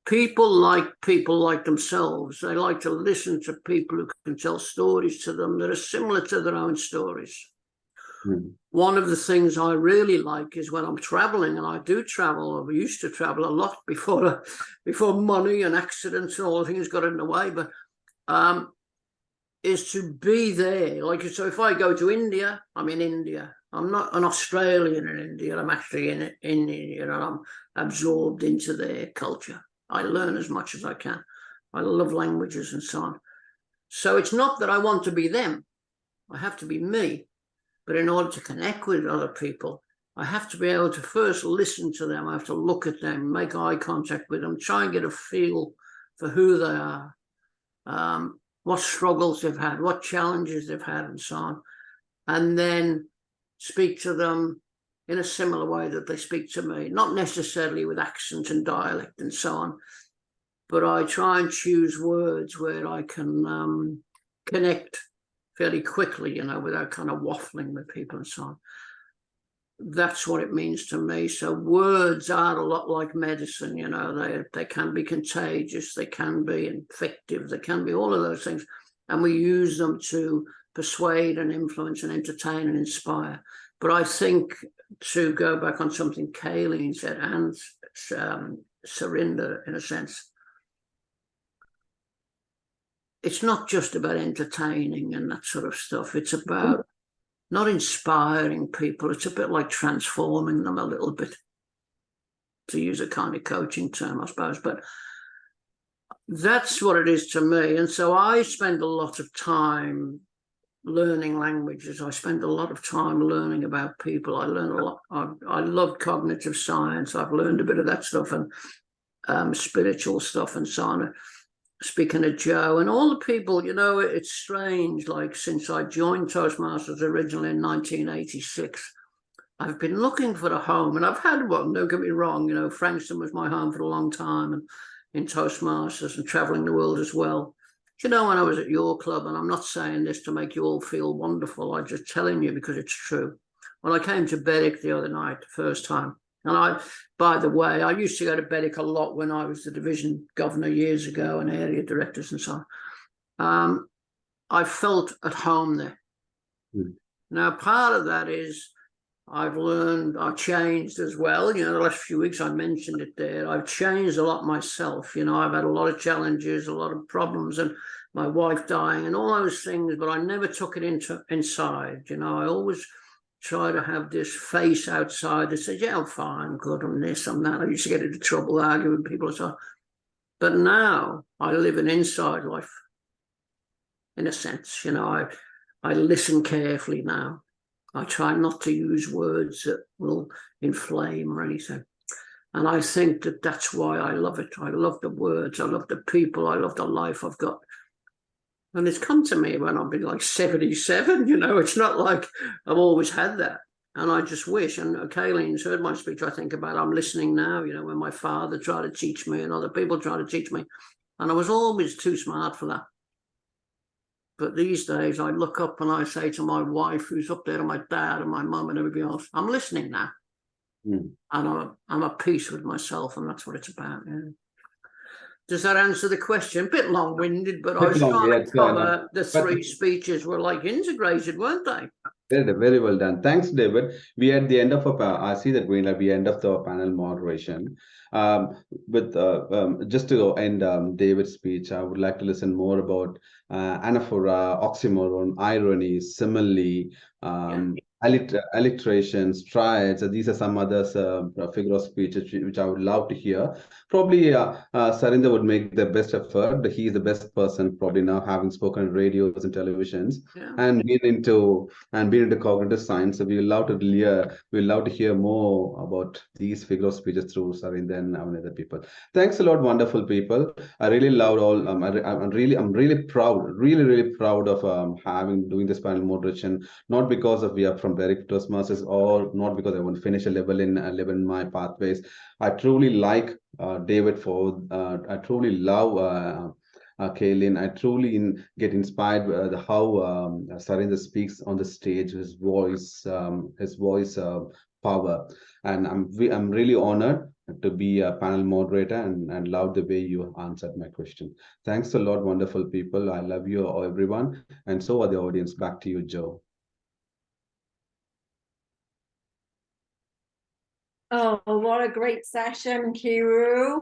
People like themselves. They like to listen to people who can tell stories to them that are similar to their own stories. One of the things I really like is when I'm traveling, and I do travel, I used to travel a lot before money and accidents and all the things got in the way, but is to be there. So if I go to India, I'm in India. I'm not an Australian in India. I'm actually in India, and I'm absorbed into their culture. I learn as much as I can. I love languages and so on. So it's not that I want to be them. I have to be me. But in order to connect with other people, I have to be able to first listen to them. I have to look at them, make eye contact with them, try and get a feel for who they are, what struggles they've had, what challenges they've had, and so on. And then speak to them in a similar way that they speak to me, not necessarily with accent and dialect and so on, but I try and choose words where I can connect fairly quickly, without kind of waffling with people and so on. That's what it means to me. So words are a lot like medicine, they can be contagious, they can be infective, they can be all of those things. And we use them to persuade and influence and entertain and inspire. But I think, to go back on something Kaylene said, and Sarinda, in a sense, it's not just about entertaining and that sort of stuff. It's about not inspiring people. It's a bit like transforming them a little bit, to use a kind of coaching term, I suppose. But that's what it is to me. And so I spend a lot of time learning languages. I spend a lot of time learning about people. I learn a lot. I love cognitive science. I've learned a bit of that stuff, and spiritual stuff and so on. Speaking of Joe and all the people, you know, it's strange. Like, since I joined Toastmasters originally in 1986, I've been looking for a home, and I've had one, don't get me wrong. You know, Frankston was my home for a long time, and in Toastmasters and traveling the world as well. You know, when I was at your club, and I'm not saying this to make you all feel wonderful, I'm just telling you because it's true. When I came to Berwick the other night, the first time, and by the way, I used to go to Berwick a lot when I was the division governor years ago and area directors and so on. I felt at home there. Now, part of that is I've learned, I've changed as well. You know, the last few weeks I mentioned it there. I've changed a lot myself. You know, I've had a lot of challenges, a lot of problems, and my wife dying and all those things, but I never took it inside. You know, I always try to have this face outside that says, yeah, I'm fine, I'm good, I'm this, I'm that. I used to get into trouble arguing with people and so on. But now I live an inside life, in a sense. You know, I listen carefully now. I try not to use words that will inflame or anything. And I think that that's why I love it. I love the words, I love the people, I love the life I've got. And it's come to me when I've been like 77, you know, it's not like I've always had that. And I just wish, and Kaylene's heard my speech, I think about I'm listening now, you know, when my father tried to teach me and other people tried to teach me. And I was always too smart for that. But these days I look up and I say to my wife, who's up there, and my dad and my mum and everybody else, I'm listening now. And I'm at peace with myself, and that's what it's about. Yeah. Does that answer the question? A bit long-winded, but I was trying to cover the three speeches were like integrated, weren't they? Very well done. Thanks, David. We at the end of I see the green light. We end of the panel moderation. Just to end David's speech, I would like to listen more about anaphora, oxymoron, irony, simile, alliterations, triads. These are some other figure of speech which I would love to hear. Probably Sarinda would make the best effort. He is the best person probably now, having spoken on radios and televisions and been into cognitive science. So we love to hear more about these figure of speeches through Sarinda and other people. Thanks a lot, wonderful people. I really loved all. I'm really proud of doing this panel moderation. Not because we are from Berwick Toastmasters, or not because I want to finish a level in my pathways. I truly like David for. I truly love Kaylene. I truly get inspired by how Sarinda speaks on the stage, his voice power, and I'm really honored to be a panel moderator and love the way you answered my question. Thanks a lot, wonderful people. I love you all, everyone, and so are the audience. Back to you, Joe. Oh, what a great session, Kiru.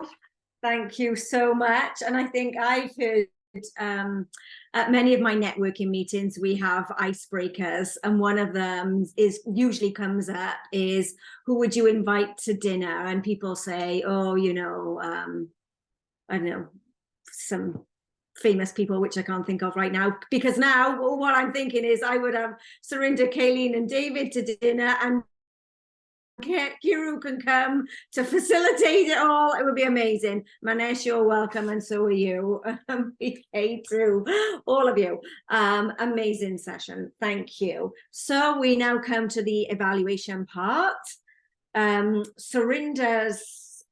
Thank you so much. And I think I've heard at many of my networking meetings, we have icebreakers, and one of them usually comes up is, who would you invite to dinner? And people say, oh, you know, I don't know, some famous people, which I can't think of right now, because now what I'm thinking is I would have Sarinda, Kaylene and David to dinner, and Kiru can come to facilitate it all. It would be amazing. Manesh, you're welcome, and so are you. Hey, too, all of you. Amazing session. Thank you. So we now come to the evaluation part. Sarinda's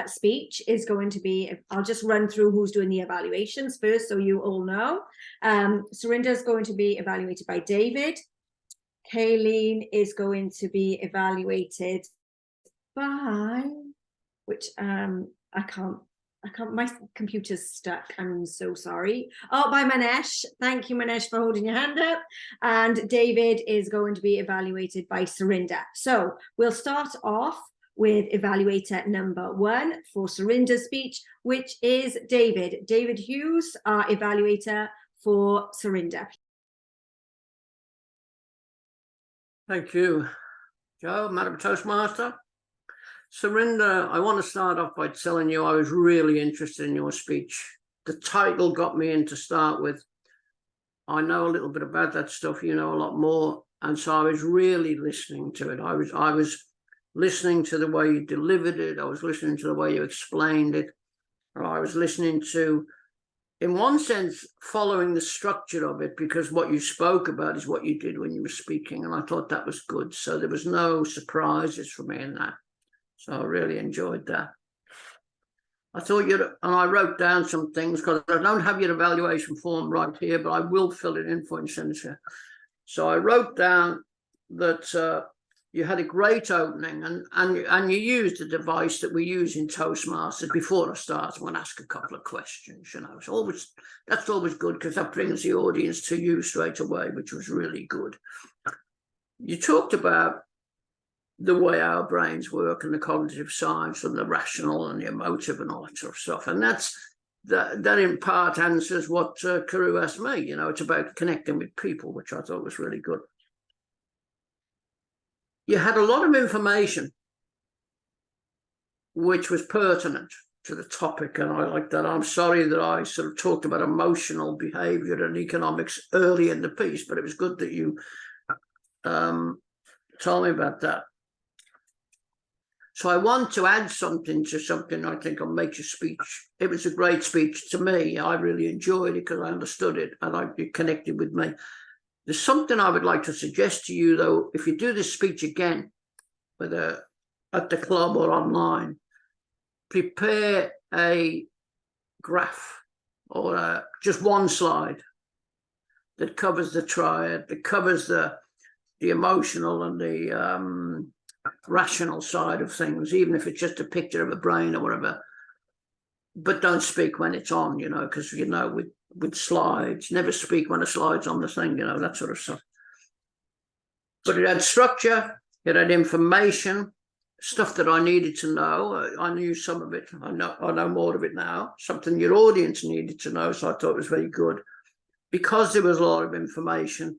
speech is going to be, I'll just run through who's doing the evaluations first, so you all know. Sarinda is going to be evaluated by David. Kaylene is going to be evaluated by, which I can't my computer's stuck. I'm so sorry. Oh, by Manesh. Thank you, Manesh, for holding your hand up. And David is going to be evaluated by Sarinda. So we'll start off with evaluator number 1 for Sarinda's speech, which is David. David Hughes, our evaluator for Sarinda. Thank you, Joe, Madam Toastmaster. Sarinda, I want to start off by telling you I was really interested in your speech. The title got me in to start with. I know a little bit about that stuff, you know a lot more, and so I was really listening to it. I was listening to the way you delivered it. I was listening to the way you explained it. I was listening to, in one sense, following the structure of it, because what you spoke about is what you did when you were speaking, and I thought that was good. So there was no surprises for me in that. So I really enjoyed that. I thought and I wrote down some things because I don't have your evaluation form right here, but I will fill it in for you and send it to you. So I wrote down that you had a great opening, and you used a device that we use in Toastmasters. Before I start, I'm going to ask a couple of questions. You know, that's always good because that brings the audience to you straight away, which was really good. You talked about the way our brains work and the cognitive science and the rational and the emotive and all that sort of stuff, and that in part answers what Kiru asked me. You know, it's about connecting with people, which I thought was really good. You had a lot of information which was pertinent to the topic, and I like that. I'm sorry that I sort of talked about emotional behavior and economics early in the piece, but it was good that you told me about that. So I want to add something to something I think will make your speech. It was a great speech to me. I really enjoyed it because I understood it and it connected with me. There's something I would like to suggest to you, though. If you do this speech again, whether at the club or online, prepare a graph or just one slide that covers the triad, that covers the emotional and the rational side of things, even if it's just a picture of a brain or whatever. But don't speak when it's on, you know, because, you know, with slides, never speak when a slide's on the thing, you know, that sort of stuff. But it had structure, it had information, stuff that I needed to know. I knew some of it. I know more of it now. Something your audience needed to know, so I thought it was very good. Because there was a lot of information,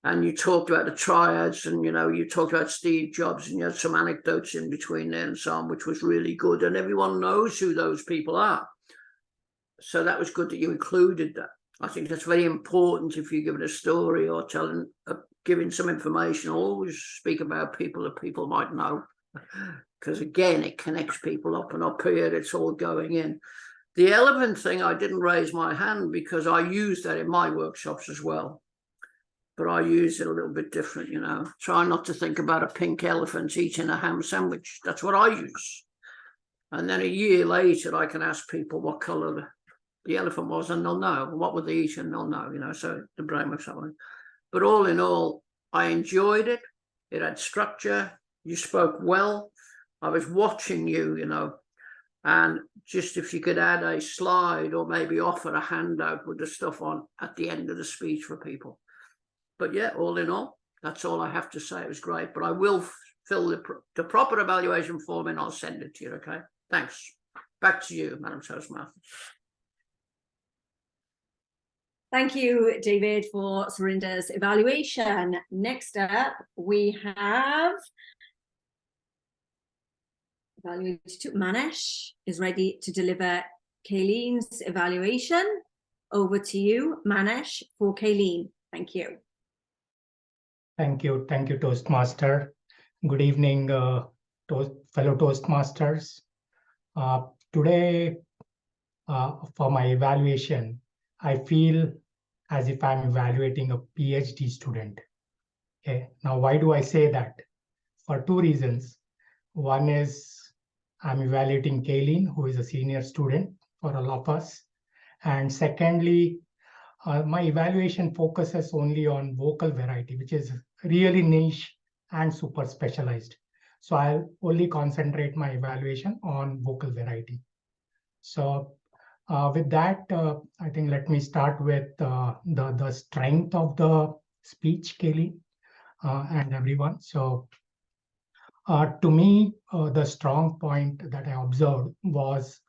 and you talked about the triads, and, you know, you talked about Steve Jobs, and you had some anecdotes in between there and so on, which was really good. And everyone knows who those people are. So that was good that you included that. I think that's very important if you're giving a story or giving some information. Always speak about people that people might know. Because, again, it connects people up, and up here it's all going in. The elephant thing, I didn't raise my hand because I use that in my workshops as well. But I use it a little bit different, you know. Try not to think about a pink elephant eating a ham sandwich. That's what I use. And then a year later, I can ask people what colour the elephant was, and they'll know. What were they eating? They'll know, you know. So the brain works that way. But all in all, I enjoyed it. It had structure. You spoke well. I was watching you, you know. And just if you could add a slide or maybe offer a handout with the stuff on at the end of the speech for people. But yeah, all in all, that's all I have to say. It was great, but I will fill the proper evaluation form and I'll send it to you, okay? Thanks. Back to you, Madam Toastmaster. Thank you, David, for Sarinda's evaluation. Next up, we have evaluator 2. Manesh is ready to deliver Kaylene's evaluation. Over to you, Manesh, for Kaylene. Thank you. Thank you, Toastmaster. Good evening, fellow Toastmasters. Today, for my evaluation, I feel as if I'm evaluating a PhD student. Okay, now why do I say that? For 2 reasons. One is I'm evaluating Kaylene, who is a senior student for all of us. And secondly, my evaluation focuses only on vocal variety, which is really niche and super specialized. So I'll only concentrate my evaluation on vocal variety. So with that, I think let me start with the strength of the speech, Kaylene, and everyone. So to me, the strong point that I observed was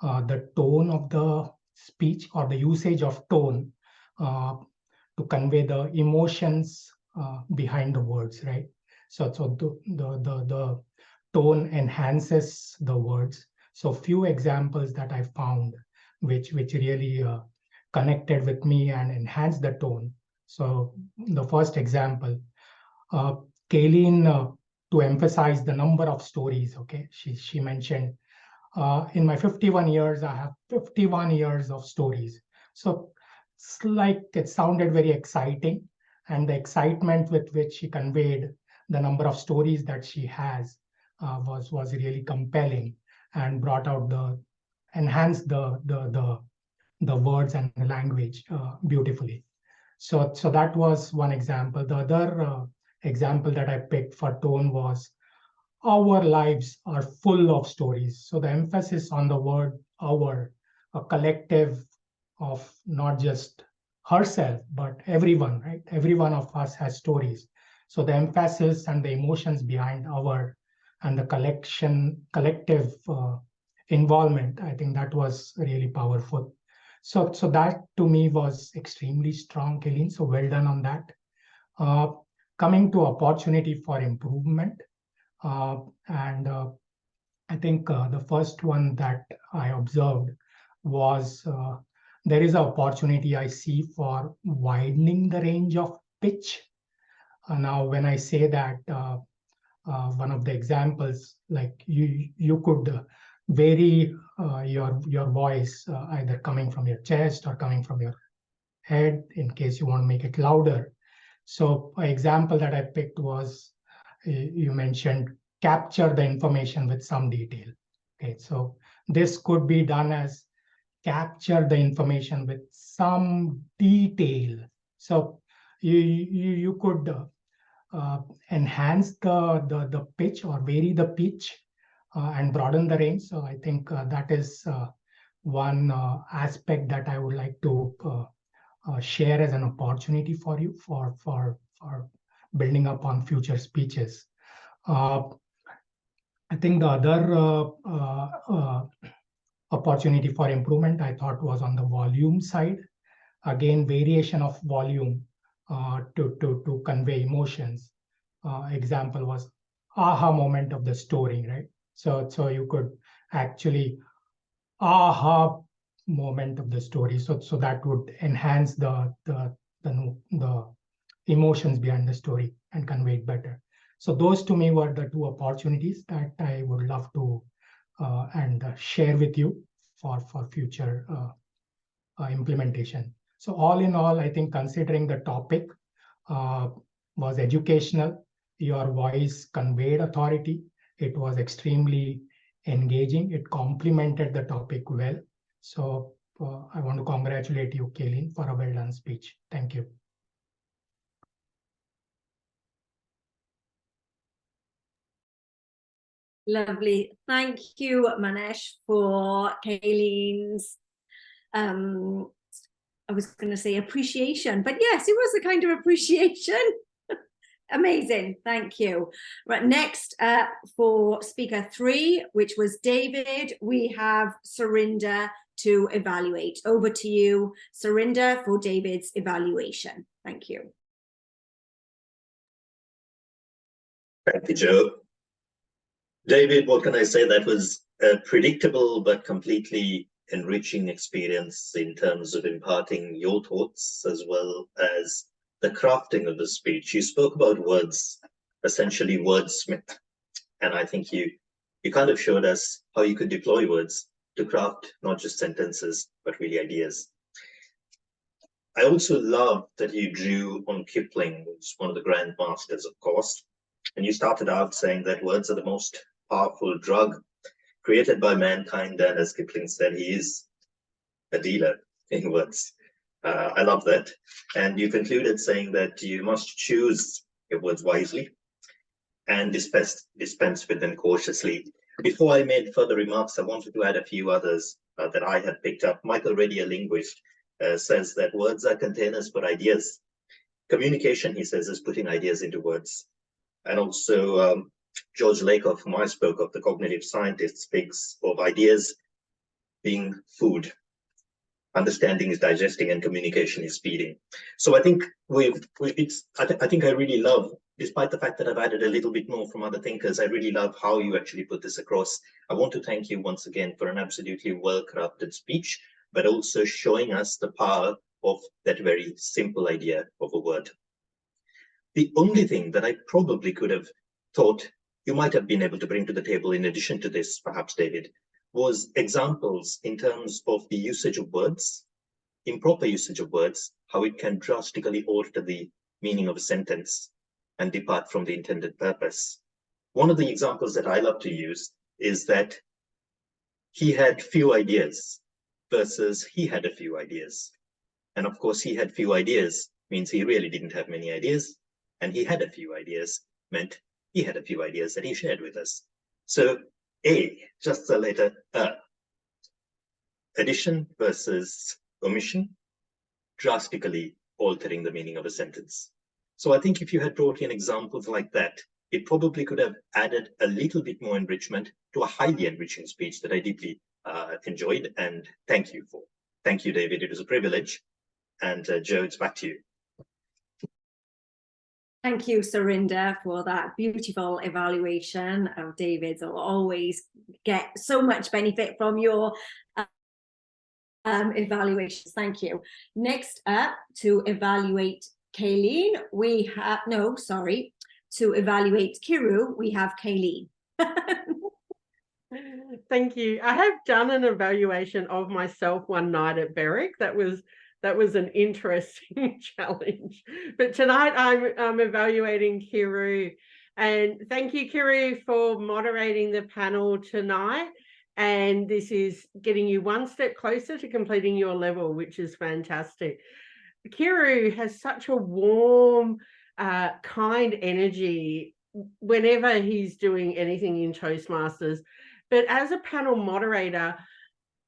the tone of the speech, or the usage of tone to convey the emotions behind the words, right? So the tone enhances the words. So few examples that I found which really connected with me and enhanced the tone. So the first example, Kaylene, to emphasize the number of stories, okay, she mentioned, in my 51 years, I have 51 years of stories. So it's like it sounded very exciting, and the excitement with which she conveyed the number of stories that she has was really compelling, and brought out enhanced the words and the language beautifully. So that was one example. The other example that I picked for tone was, our lives are full of stories. So the emphasis on the word our, a collective of not just herself, but everyone, right? Every one of us has stories. So the emphasis and the emotions behind our, and the collective involvement, I think that was really powerful. So that to me was extremely strong, Kaylene. So well done on that. Coming to opportunity for improvement, and I think the first one that I observed was there is an opportunity I see for widening the range of pitch. Now, when I say that, one of the examples, like you could vary your voice, either coming from your chest or coming from your head, in case you want to make it louder. So an example that I picked was, you mentioned capture the information with some detail. Okay, so this could be done as capture the information with some detail. So you could enhance the pitch, or vary the pitch, and broaden the range. So I think that is one aspect that I would like to share as an opportunity for you for building up on future speeches. I think the other opportunity for improvement I thought was on the volume side. Again, variation of volume to convey emotions. Example was aha moment of the story, right? So you could actually aha moment of the story. So that would enhance the emotions behind the story and convey it better. So those to me were the two opportunities that I would love to and share with you for future implementation. So all in all, I think considering the topic was educational, your voice conveyed authority, it was extremely engaging, it complemented the topic well. So I want to congratulate you, Kaylene, for a well done speech. Thank you. Lovely. Thank you, Manesh, for Kaylene's, I was going to say appreciation, but yes, it was a kind of appreciation. Amazing. Thank you. Right, next for speaker 3, which was David, we have Sarinda to evaluate. Over to you, Sarinda, for David's evaluation. Thank you. Thank you, Joe. David, what can I say? That was a predictable but completely enriching experience in terms of imparting your thoughts as well as the crafting of the speech. You spoke about words, essentially wordsmith, and I think you kind of showed us how you could deploy words to craft not just sentences, but really ideas. I also love that you drew on Kipling, who's one of the grand masters, of course, and you started out saying that words are the most powerful drug created by mankind, and as Kipling said, he is a dealer in words. I love that. And you concluded saying that you must choose your words wisely and dispense with them cautiously. Before I made further remarks, I wanted to add a few others. that I had picked up. Michael Reddy, a linguist, says that words are containers for ideas. Communication, he says, is putting ideas into words. And also George Lakoff, whom I spoke of, the cognitive scientist, speaks of ideas being food. Understanding is digesting and communication is feeding. So I think I think I really love, despite the fact that I've added a little bit more from other thinkers, I really love how you actually put this across. I want to thank you once again for an absolutely well-crafted speech, but also showing us the power of that very simple idea of a word. The only thing that I probably could have thought you might have been able to bring to the table in addition to this, perhaps, David, was examples in terms of the usage of words, improper usage of words, how it can drastically alter the meaning of a sentence and depart from the intended purpose. One of the examples that I love to use is that he had few ideas versus he had a few ideas. And of course, he had few ideas means he really didn't have many ideas, and he had a few ideas meant he had a few ideas that he shared with us. So A, just the letter A. Addition versus omission, drastically altering the meaning of a sentence. So I think if you had brought in examples like that, it probably could have added a little bit more enrichment to a highly enriching speech that I deeply enjoyed, and thank you for. Thank you, David. It was a privilege. And Joe, it's back to you. Thank you, Sarinda, for that beautiful evaluation of David's. I'll always get so much benefit from your evaluations. Thank you. Next up, to evaluate Kaylene, we have, no, sorry, to evaluate Kiru, we have Kaylene. Thank you. I have done an evaluation of myself one night at Berwick. That was an interesting challenge. But tonight I'm evaluating Kiru. And thank you, Kiru, for moderating the panel tonight. And this is getting you one step closer to completing your level, which is fantastic. Kiru has such a warm, kind energy whenever he's doing anything in Toastmasters. But as a panel moderator,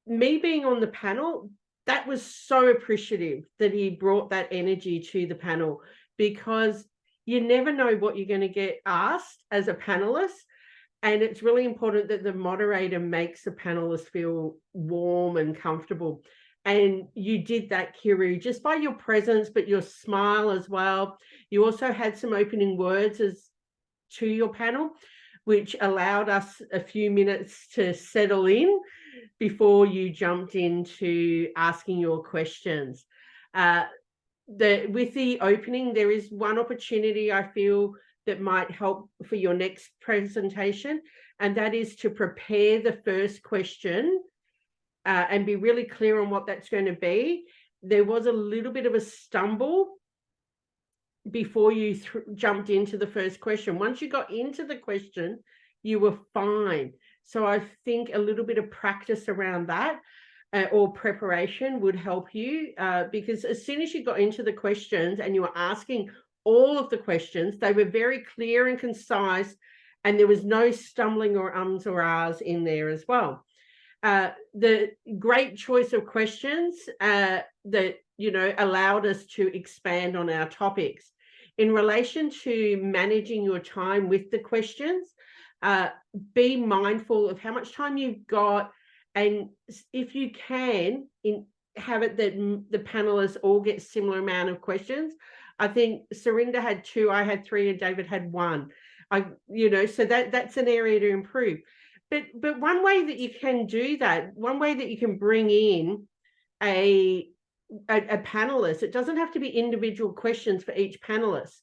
me being on the panel, that was so appreciative that he brought that energy to the panel, because you never know what you're going to get asked as a panelist. And it's really important that the moderator makes the panelists feel warm and comfortable. And you did that, Kiru, just by your presence, but your smile as well. You also had some opening words to your panel, which allowed us a few minutes to settle in before you jumped into asking your questions. With the opening, there is one opportunity I feel that might help for your next presentation, and that is to prepare the first question and be really clear on what that's going to be. There was a little bit of a stumble before you jumped into the first question. Once you got into the question, you were fine. So I think a little bit of practice around that or preparation would help you, because as soon as you got into the questions and you were asking all of the questions, they were very clear and concise, and there was no stumbling or ums or ahs in there as well. The great choice of questions that, allowed us to expand on our topics. In relation to managing your time with the questions, be mindful of how much time you've got, and if you can, have it that the panelists all get similar amount of questions. I think Sarinda had 2, I had 3, and David had 1. So that's an area to improve. But one way that you can do that, one way that you can bring in a panelist, it doesn't have to be individual questions for each panelist.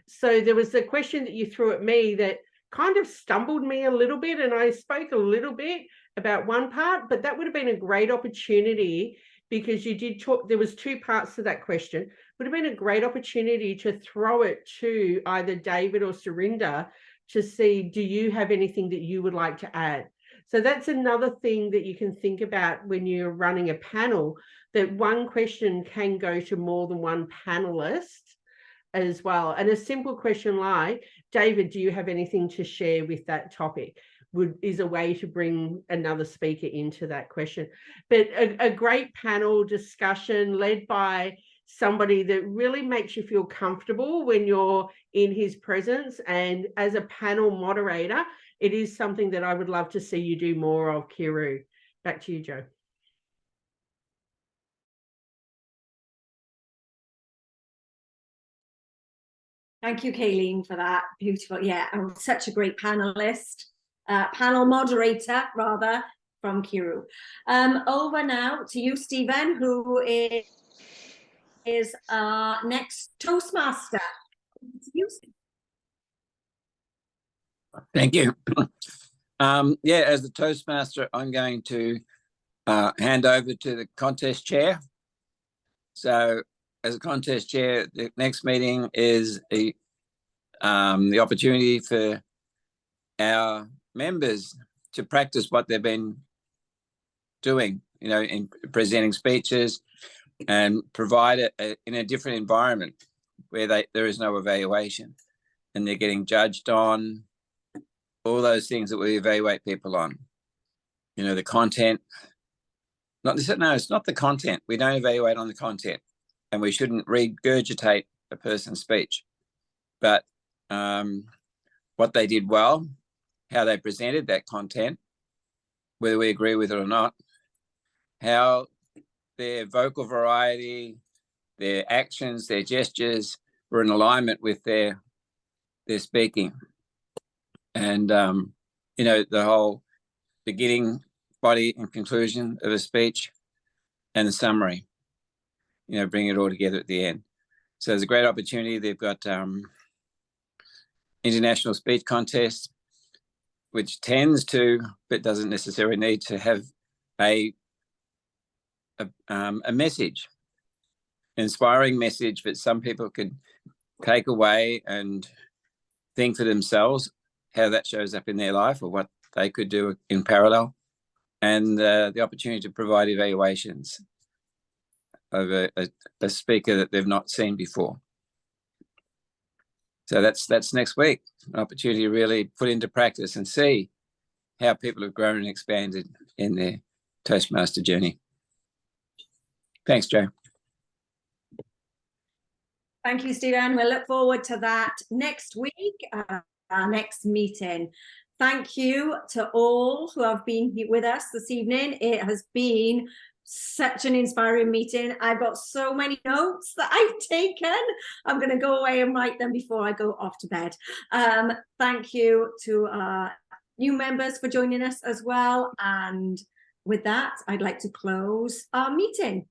So there was a question that you threw at me that kind of stumbled me a little bit, and I spoke a little bit about one part, but that would have been a great opportunity, because you did talk, there was 2 parts to that question. Would have been a great opportunity to throw it to either David or Sarinda to see, do you have anything that you would like to add? So that's another thing that you can think about when you're running a panel, that one question can go to more than one panelist as well. And a simple question like, David, do you have anything to share with that topic? Is a way to bring another speaker into that question. But a great panel discussion led by somebody that really makes you feel comfortable when you're in his presence. And as a panel moderator, it is something that I would love to see you do more of, Kiru. Back to you, Joe. Thank you, Kaylene, for that. Beautiful. Yeah, I'm such a great panelist, panel moderator, rather, from Kiru. Over now to you, Stephen, who is our next Toastmaster. Thank you. Yeah, as the Toastmaster, I'm going to hand over to the contest chair. So as a contest chair, the next meeting is the opportunity for our members to practice what they've been doing, you know, in presenting speeches, and provide it in a different environment where there is no evaluation and they're getting judged on all those things that we evaluate people on. You know, the content. No, it's not the content. We don't evaluate on the content, and we shouldn't regurgitate a person's speech, but what they did well, how they presented that content, whether we agree with it or not, how their vocal variety, their actions, their gestures were in alignment with their speaking. And, you know, the whole beginning, body and conclusion of a speech and the summary, you know, bring it all together at the end. So there's a great opportunity. They've got international speech contests, which tends to, but doesn't necessarily need to have a message, inspiring message that some people could take away and think for themselves how that shows up in their life or what they could do in parallel, and the opportunity to provide evaluations of a speaker that they've not seen before. So that's next week, an opportunity to really put into practice and see how people have grown and expanded in their Toastmaster journey. Thanks, Joe. Thank you, Stephen. We'll look forward to that next week, our next meeting. Thank you to all who have been here with us this evening. It has been such an inspiring meeting. I've got so many notes that I've taken. I'm going to go away and write them before I go off to bed. Thank you to our new members for joining us as well. And with that, I'd like to close our meeting.